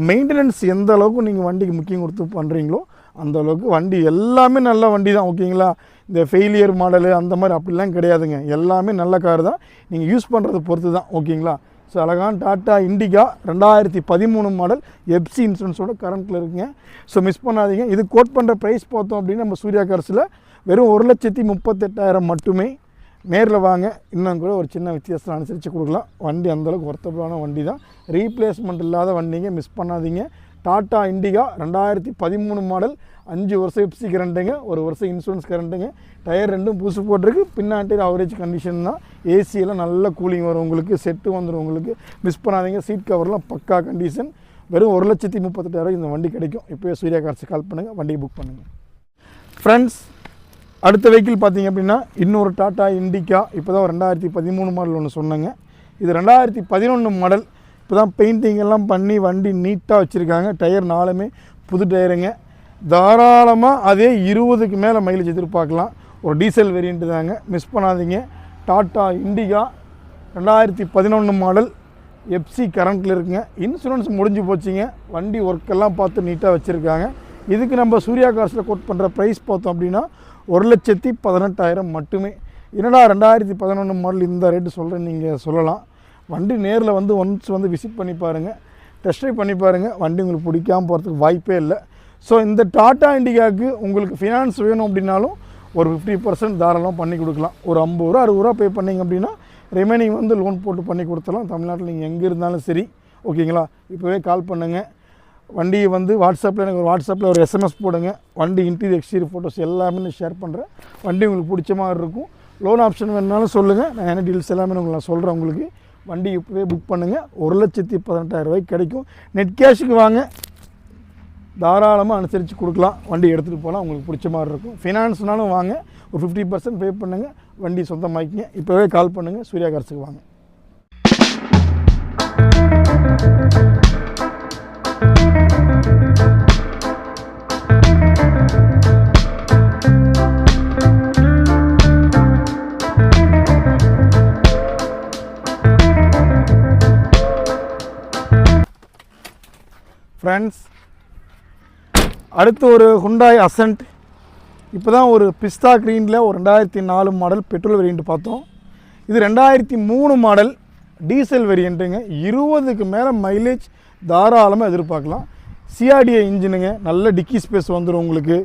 மெயின்டெனன்ஸ் எந்த அளவுக்கு நீங்கள் வண்டிக்கு முக்கியம் கொடுத்து பண்ணுறீங்களோ அந்த அளவுக்கு வண்டி எல்லாமே நல்ல வண்டி தான். ஓகேங்களா? இந்த ஃபெயிலியர் மாடலு அந்த மாதிரி அப்படிலாம் கிடையாதுங்க. எல்லாமே நல்ல கார் தான், நீங்கள் யூஸ் பண்ணுறதை பொறுத்து தான். ஓகேங்களா? ஸோ அழகான டாட்டா இண்டிகா 2013 மாடல் எஃப்சி இன்சூரன்ஸோட கரண்ட்டில் இருக்குங்க. ஸோ மிஸ் பண்ணாதீங்க. இது கோட் பண்ணுற ப்ரைஸ் பார்த்தோம் அப்படின்னா நம்ம சூர்யா கார்ஸில் வெறும் 1,38,000 மட்டுமே. நேரில் வாங்க, இன்னும் கூட ஒரு சின்ன வித்தியாசம் அனுசரித்து கொடுக்கலாம். வண்டி அந்தளவுக்கு ஒர்த்தபுளான வண்டி தான், ரீப்ளேஸ்மெண்ட் இல்லாத வண்டிங்க. மிஸ் பண்ணாதீங்க. டாட்டா இண்டிகா 2013 மாடல், 5 வருஷம் எஃப்சி கரண்ட்டுங்க, 1 வருஷம் இன்சூரன்ஸ் கரண்ட்டுங்க. டயர் 2ம் புதுசு போட்டிருக்கு, பின்னாடி ஆவரேஜ் கண்டிஷன் தான். ஏசியெல்லாம் நல்ல கூலிங் வரும் உங்களுக்கு, செட்டு வந்துடும் உங்களுக்கு. மிஸ் பண்ணாதீங்க. சீட் கவர்லாம் பக்கா கண்டிஷன். வெறும் 1,38,000 இந்த வண்டி கிடைக்கும். இப்போயே சூர்யா கார்ஸுக்கு கால் பண்ணுங்கள், வண்டியை புக் பண்ணுங்கள். ஃப்ரெண்ட்ஸ், அடுத்த வெஹிக்கிள் பார்த்தீங்க அப்படின்னா இன்னொரு டாட்டா இண்டிகா. இப்போ தான் 2013 மாடல் ஒன்று சொன்னாங்க. இது 2011 மாடல். இப்போ தான் பெயிண்டிங் எல்லாம் பண்ணி வண்டி நீட்டாக வச்சுருக்காங்க. டயர் 4மே புது டயருங்க. தாராளமாக அதே 20க்கு மேலே மைலேஜ் எதிர்பார்க்கலாம். ஒரு டீசல் வேரியண்ட்டு தாங்க. மிஸ் பண்ணாதீங்க. டாட்டா இண்டிகா 2011 மாடல், எஃப்சி கரண்ட்டில் இருக்குங்க. இன்சூரன்ஸ் முடிஞ்சு போச்சுங்க. வண்டி ஒர்க்கெல்லாம் பார்த்து நீட்டாக வச்சுருக்காங்க. இதுக்கு நம்ம சூர்யா கார்ஸில் கோட் பண்ணுற ப்ரைஸ் பார்த்தோம் அப்படின்னா 1,18,000 மட்டுமே. என்னடா 2011 மாடல் இந்த ரேட்டு சொல்கிறேன் நீங்கள் சொல்லலாம். வண்டி நேரில் வந்து ஒன்ஸ் வந்து விசிட் பண்ணி பாருங்கள், டெஸ்ட் ட்ரைவ் பண்ணி பாருங்கள். வண்டி உங்களுக்கு பிடிக்காமல் போகிறதுக்கு வாய்ப்பே இல்லை. ஸோ இந்த டாட்டா இண்டிகாவுக்கு உங்களுக்கு ஃபினான்ஸ் வேணும் அப்படின்னாலும் ஒரு 50% தாராளமாக பண்ணி கொடுக்கலாம். ஒரு 50 ரூபா 60 ரூபா பே பண்ணிங்க அப்படின்னா ரிமைனிங் வந்து லோன் போட்டு பண்ணி கொடுத்துலாம். தமிழ்நாட்டில் நீங்கள் எங்கே இருந்தாலும் சரி. ஓகேங்களா? இப்போவே கால் பண்ணுங்கள். வண்டியை வந்து வாட்ஸ்அப்பில் எனக்கு ஒரு வாட்ஸ்அப்பில் ஒரு எஸ்எம்எஸ் போடுங்க. வண்டி இன்டீரியர் எக்ஸ்டீரியர் ஃபோட்டோஸ் எல்லாமே நான் ஷேர் பண்ணுறேன். வண்டி உங்களுக்கு பிடிச்ச மாதிரி இருக்கும். லோன் ஆப்ஷன் வேணுனாலும் சொல்லுங்கள், நான் என்ன டீல்ஸ் எல்லாமே நான் சொல்கிறேன் உங்களுக்கு. வண்டி இப்போவே புக் பண்ணுங்கள். 1,18,000 ரூபாய்க்கு கிடைக்கும். நெட் கேஷுக்கு வாங்க, தாராளமாக அனுசரித்து கொடுக்கலாம். வண்டி எடுத்துகிட்டு போகலாம், உங்களுக்கு பிடிச்ச மாதிரி இருக்கும். ஃபினான்ஸ்னாலும் வாங்க, ஒரு 50% பே பண்ணுங்கள், வண்டி சொந்தமாக்கிங்க. இப்போவே கால் பண்ணுங்கள், சூர்யா கார்ஸுக்கு வாங்க. ஃப்ரெண்ட்ஸ், அடுத்து ஒரு ஹுண்டாய் அசன்ட். இப்போ தான் ஒரு பிஸ்தா க்ரீனில் ஒரு 2004 மாடல் பெட்ரோல் வேரியண்ட் பார்த்தோம். இது 2003 மாடல் டீசல் வேரியண்ட்டுங்க. 20க்கு மேலே மைலேஜ் தாராளமாக எதிர்பார்க்கலாம். சிஆர்டிஏ இன்ஜினுங்க, நல்ல டிக்கி ஸ்பேஸ் வந்துடும் உங்களுக்கு.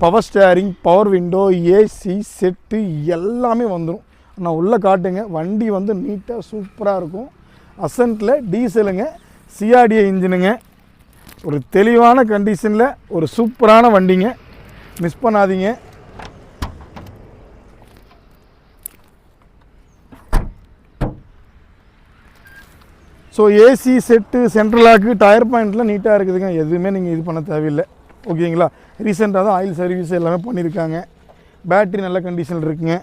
Power steering, power window, AC set எல்லாமே வந்துடும். நான் உள்ளே காட்டுங்க. வண்டி வந்து நீட்டாக சூப்பராக இருக்கும். அசன்ட்டில் டீசலுங்க, சிஆர்டிஏ இன்ஜினுங்க, ஒரு தெளிவான கண்டிஷனில் ஒரு சூப்பரான வண்டிங்க. மிஸ் பண்ணாதீங்க. So AC set central lock tyre பாயிண்ட்லாம் நீட்டாக இருக்குதுங்க. எதுவுமே நீங்கள் இது பண்ண தேவையில்லை. ஓகேங்களா. ரீசெண்டாக தான் ஆயில் சர்வீஸ் எல்லாமே பண்ணியிருக்காங்க. பேட்ரி நல்ல கண்டிஷனில் இருக்குங்க.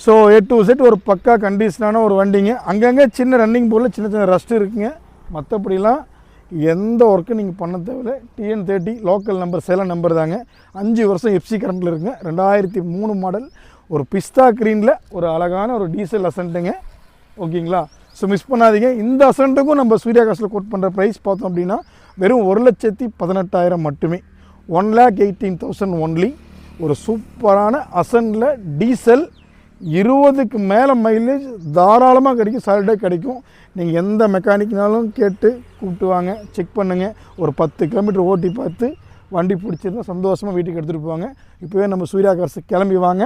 ஸோ A to Z ஒரு பக்கா கண்டிஷனான ஒரு வண்டிங்க. அங்கங்கே சின்ன ரன்னிங் போர்டில் சின்ன சின்ன ரஸ்ட் இருக்குங்க. மற்றபடிலாம் எந்த ஒர்க்கும் நீங்கள் பண்ண தேவையில்லை. TN30 local number, Salem number தாங்க. 5 வருஷம் FC கரண்ட்டில் இருக்குங்க. 2003 மாடல், ஒரு பிஸ்தா க்ரீனில் ஒரு அழகான ஒரு டீசல் அசண்ட்டுங்க. ஓகேங்களா. ஸோ மிஸ் பண்ணாதீங்க. இந்த அசண்ட்டுக்கும் நம்ம சூர்யா காசில் கோட் பண்ணுற ப்ரைஸ் பார்த்தோம் அப்படின்னா வெறும் 1,18,000 மட்டுமே. 1,18,000 ஒன்லி. ஒரு சூப்பரான அசண்டில் டீசல் 20க்கு மேலே மைலேஜ் தாராளமாக கிடைக்கும், சாலிடாக கிடைக்கும். நீங்கள் எந்த மெக்கானிக்னாலும் கேட்டு கூப்பிட்டு வாங்க, செக் பண்ணுங்கள். ஒரு 10 கிலோமீட்டர் ஓட்டி பார்த்து வண்டி பிடிச்சிருந்தா சந்தோஷமாக வீட்டுக்கு எடுத்துகிட்டு போவாங்க. இப்போவே நம்ம சூர்யா கார்ஸ் கிளம்பி வாங்க.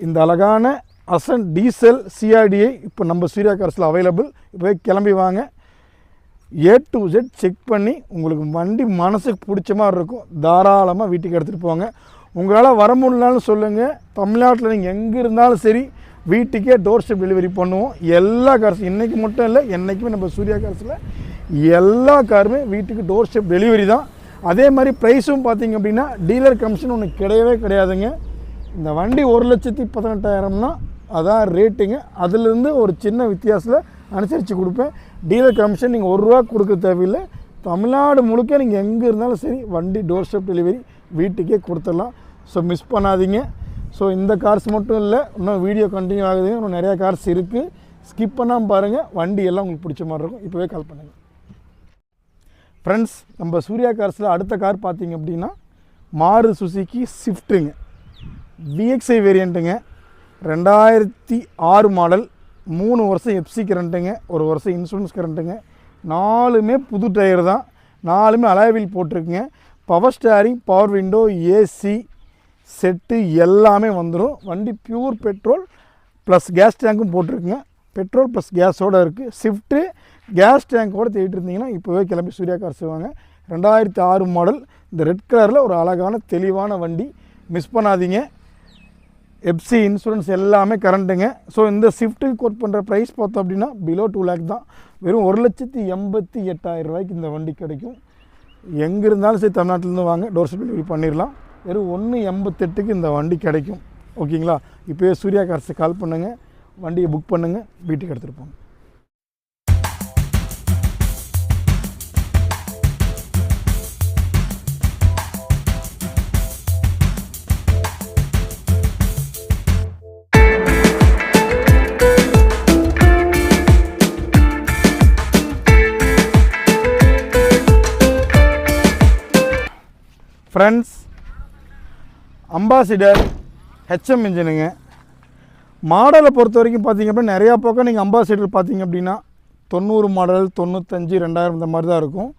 இந்த அழகான அசன் டீசல் CRDI இப்போ நம்ம சூர்யா கார்ஸில் அவைலபிள். இப்போவே கிளம்பி வாங்க. A to Z செக் பண்ணி உங்களுக்கு வண்டி மனசுக்கு பிடிச்ச மாதிரி இருக்கும். தாராளமாக வீட்டுக்கு எடுத்துகிட்டு போங்க. உங்களால் வர முடியலன்னு சொல்லுங்கள். தமிழ்நாட்டில் நீங்கள் எங்கே இருந்தாலும் சரி வீட்டுக்கே டோர் ஸ்டெப் டெலிவரி பண்ணுவோம். எல்லா கார்ஸும் இன்றைக்கி மட்டும் இல்லை, என்றைக்குமே நம்ம சூர்யா கார்ஸில் எல்லா காருமே வீட்டுக்கு டோர் ஸ்டெப் டெலிவரி தான். அதே மாதிரி ப்ரைஸும் பார்த்திங்க அப்படின்னா டீலர் கமிஷன் ஒன்று கிடையவே கிடையாதுங்க. இந்த வண்டி 1,18,000னா அதான் ரேட்டுங்க. அதிலிருந்து ஒரு சின்ன வித்தியாசத்தில் அனுசரித்து கொடுப்பேன். டீலர் கமிஷன் நீங்கள் ₹1 கொடுக்க தேவையில்லை. தமிழ்நாடு முழுக்க நீங்கள் எங்கே இருந்தாலும் சரி வண்டி டோர் ஸ்டெப் டெலிவரி வீட்டுக்கே கொடுத்துடலாம். ஸோ மிஸ் பண்ணாதீங்க. ஸோ இந்த கார்ஸ் மட்டும் இல்லை, இன்னும் வீடியோ கண்டினியூ ஆகுது. இன்னும் நிறையா கார்ஸ் இருக்குது. ஸ்கிப் பண்ணாமல் பாருங்கள். வண்டி எல்லாம் உங்களுக்கு பிடிச்ச மாதிரி இருக்கும். இப்போவே கால் பண்ணுங்கள் ஃப்ரெண்ட்ஸ். நம்ம சூர்யா கார்ஸில் அடுத்த கார் பார்த்தீங்க அப்படின்னா மாருதி சுசுகி ஸ்விஃப்ட்டுங்க. VXI வேரியண்ட்டுங்க. 2006 மாடல், 3 வருஷம் FC கரண்ட்டுங்க, 1 வருஷம் இன்சூரன்ஸ் கரண்ட்டுங்க. 4மே புது டயர் தான். 4மே அலாய்வில் போட்டிருக்குங்க. Power steering, power window, AC set எல்லாமே வந்துடும். வண்டி பியூர் பெட்ரோல் ப்ளஸ் கேஸ் டேங்க்கும் போட்டிருக்குங்க. பெட்ரோல் ப்ளஸ் கேஸோடு இருக்குது. ஸ்விஃப்ட்டு கேஸ் டேங்கோடு தேடிட்டு இருந்தீங்கன்னா இப்போவே கிளம்பி சூர்யா கார்ஸ் வாங்க. 2006 மாடல், இந்த ரெட் கலரில் ஒரு அழகான தெளிவான வண்டி. மிஸ் பண்ணாதீங்க. FC இன்சூரன்ஸ் எல்லாமே கரண்ட்டுங்க. ஸோ இந்த ஸ்விஃப்ட்டுக்கு கோட் பண்ணுற ப்ரைஸ் பார்த்தோம் அப்படின்னா பிலோ 2 lakh தான். வெறும் 1,88,000 இந்த வண்டி கிடைக்கும். எங்கே இருந்தாலும் சரி தமிழ்நாட்டிலேருந்து வாங்க, டோர் ஸ்டெப் டெலிவரி பண்ணிடலாம். வெறும் 1,88,000 இந்த வண்டி கிடைக்கும். ஓகேங்களா. இப்போயே சூர்யா கார்ஸுக்கு கால் பண்ணுங்கள், வண்டியை புக் பண்ணுங்கள், வீட்டுக்கு எடுத்துகிட்டு போங்க. Friends, ambassador HM இன்ஜினுங்க. மாடலை பொறுத்த வரைக்கும் பார்த்திங்க அப்படின்னா நிறையா பக்கம் நீங்கள் அம்பாசிடர் பார்த்திங்க அப்படின்னா 90 மாடல், 95, 2000 இந்த மாதிரி தான் இருக்கும்.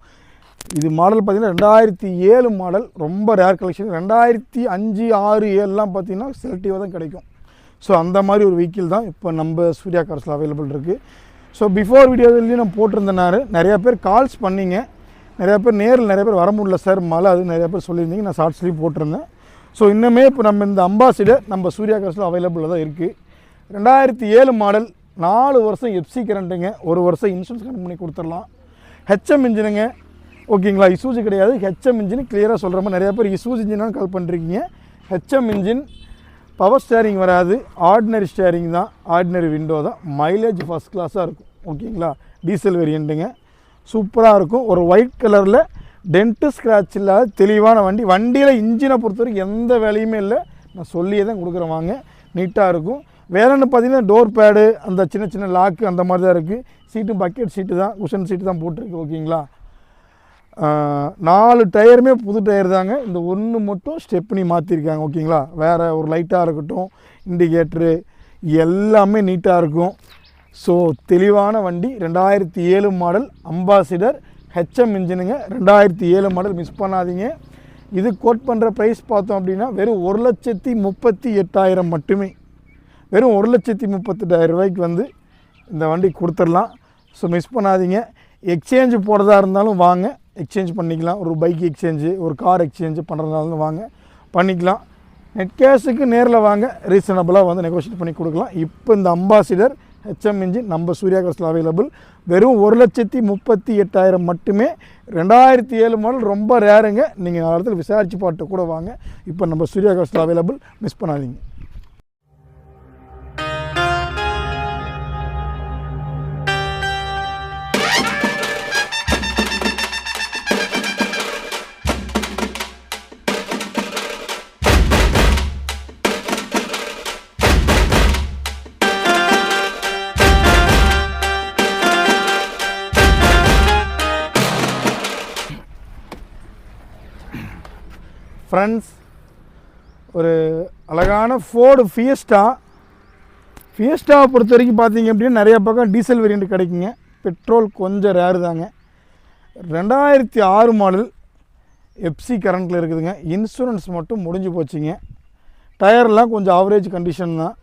இது மாடல் பார்த்திங்கன்னா 2007 மாடல், ரொம்ப ரேர் கலெக்ஷன். 2005, 6, 7லாம் பார்த்திங்கன்னா செலக்டிவாக தான் கிடைக்கும். ஸோ அந்த மாதிரி ஒரு வெஹிக்கிள் தான் இப்போ நம்ம சூர்யா கார்ஸில் அவைலபிள் இருக்குது. ஸோ பிஃபோர் வீடியோவிலையும் நான் போட்டிருந்தேனாரு, நிறையா பேர் கால்ஸ் பண்ணிங்க. நிறையா பேர் நேரில் நிறைய பேர் வர முடியல சார், மழை, அது நிறையா பேர் சொல்லியிருந்தீங்க. நான் ஷார்ட்ஸ்லேயும் போட்டிருந்தேன். ஸோ இன்னுமே இப்போ நம்ம இந்த அம்பாசிடர் நம்ம சூர்யா கார்ஸில் அவைலபிளாக தான் இருக்குது. 2007 மாடல், 4 வருஷம் FC கரண்ட்டுங்க, 1 வருஷம் இன்சூரன்ஸ் கரண்ட் பண்ணி கொடுத்துடலாம். HM இன்ஜினுங்க. ஓகேங்களா. இசூஜி கிடையாது, HM இன்ஜின். கிளியராக சொல்கிற மாதிரி நிறையா பேர் இசூஜி இன்ஜினாக கால் பண்ணுறீங்க. HM engine. பவர் ஸ்டேரிங் வராது, ஆர்டினரி ஸ்டேரிங் தான், ஆர்டினரி விண்டோ தான். மைலேஜ் ஃபஸ்ட் கிளாஸாக இருக்கும். ஓகேங்களா. டீசல் வேரியண்ட்டுங்க. சூப்பராக இருக்கும். ஒரு ஒயிட் கலரில் டென்ட்டு ஸ்க்ராட்ச் இல்லாத தெளிவான வண்டி. வண்டியில் இன்ஜினை பொறுத்தவரைக்கும் எந்த வேலையுமே இல்லை, நான் சொல்லியே தான் கொடுக்குறேன். வாங்க, நீட்டாக இருக்கும். வேறென்னு பார்த்தீங்கன்னா டோர் பேடு, அந்த சின்ன சின்ன லாக்கு அந்த மாதிரி தான் இருக்குது. சீட்டும் பக்கெட் சீட்டு தான், குஷன் சீட்டு தான் போட்டிருக்கு. ஓகேங்களா. 4 டயருமே புது டயர் தாங்க. இந்த ஒன்று மட்டும் ஸ்டெப்னி மாற்றிருக்காங்க. ஓகேங்களா. வேறு ஒரு லைட்டாக இருக்கட்டும், இண்டிகேட்ரு எல்லாமே நீட்டாக இருக்கும். ஸோ தெளிவான வண்டி. 2007 model ambassador HM இன்ஜினுங்க. 2007 model. Miss பண்ணாதீங்க. இது கோட் பண்ணுற ப்ரைஸ் பார்த்தோம் அப்படின்னா வெறும் 1,38,000 மட்டுமே. வெறும் 1,38,000 வந்து இந்த வண்டி கொடுத்துடலாம். ஸோ மிஸ் பண்ணாதீங்க. எக்ஸ்சேஞ்சு போடுறதா இருந்தாலும் வாங்க, எக்ஸ்சேஞ்ச் பண்ணிக்கலாம். ஒரு பைக் எக்ஸ்சேஞ்சு, ஒரு கார் எக்ஸ்சேஞ்சு பண்ணுறதுனாலும் வாங்க, பண்ணிக்கலாம். நெட் கேஷுக்கு நேரில் வாங்க, ரீசனபிளாக வந்து நெகோஷியேட் பண்ணி கொடுக்கலாம். இப்போ இந்த அம்பாசிடர் ஹெச்எம் இன்ஜின் நம்ம சூர்யா கார்ஸில் அவைலபிள். வெறும் 1,38,000 மட்டுமே. 2007 மாடல் ரொம்ப ரேருங்க. நீங்கள் நாலு இடத்துல விசாரிச்சு பாட்டு கூட வாங்க. இப்போ நம்ம சூர்யா கார்ஸில் அவைலபிள், மிஸ் பண்ணாதீங்க. ஃப்ரெண்ட்ஸ், ஒரு அழகான ஃபோர்டு ஃபியஸ்டாவை பொறுத்த வரைக்கும் பார்த்தீங்க அப்படின்னா நிறைய பக்கம் டீசல் வேரியண்ட் கிடைக்குங்க. பெட்ரோல் கொஞ்சம் ரேரு தாங்க. 2006 மாடல் எஃப்சி கரண்ட்டில் இருக்குதுங்க. இன்சூரன்ஸ் மட்டும் முடிஞ்சு போச்சுங்க. டயர்லாம் கொஞ்சம் ஆவரேஜ் கண்டிஷன் தான்.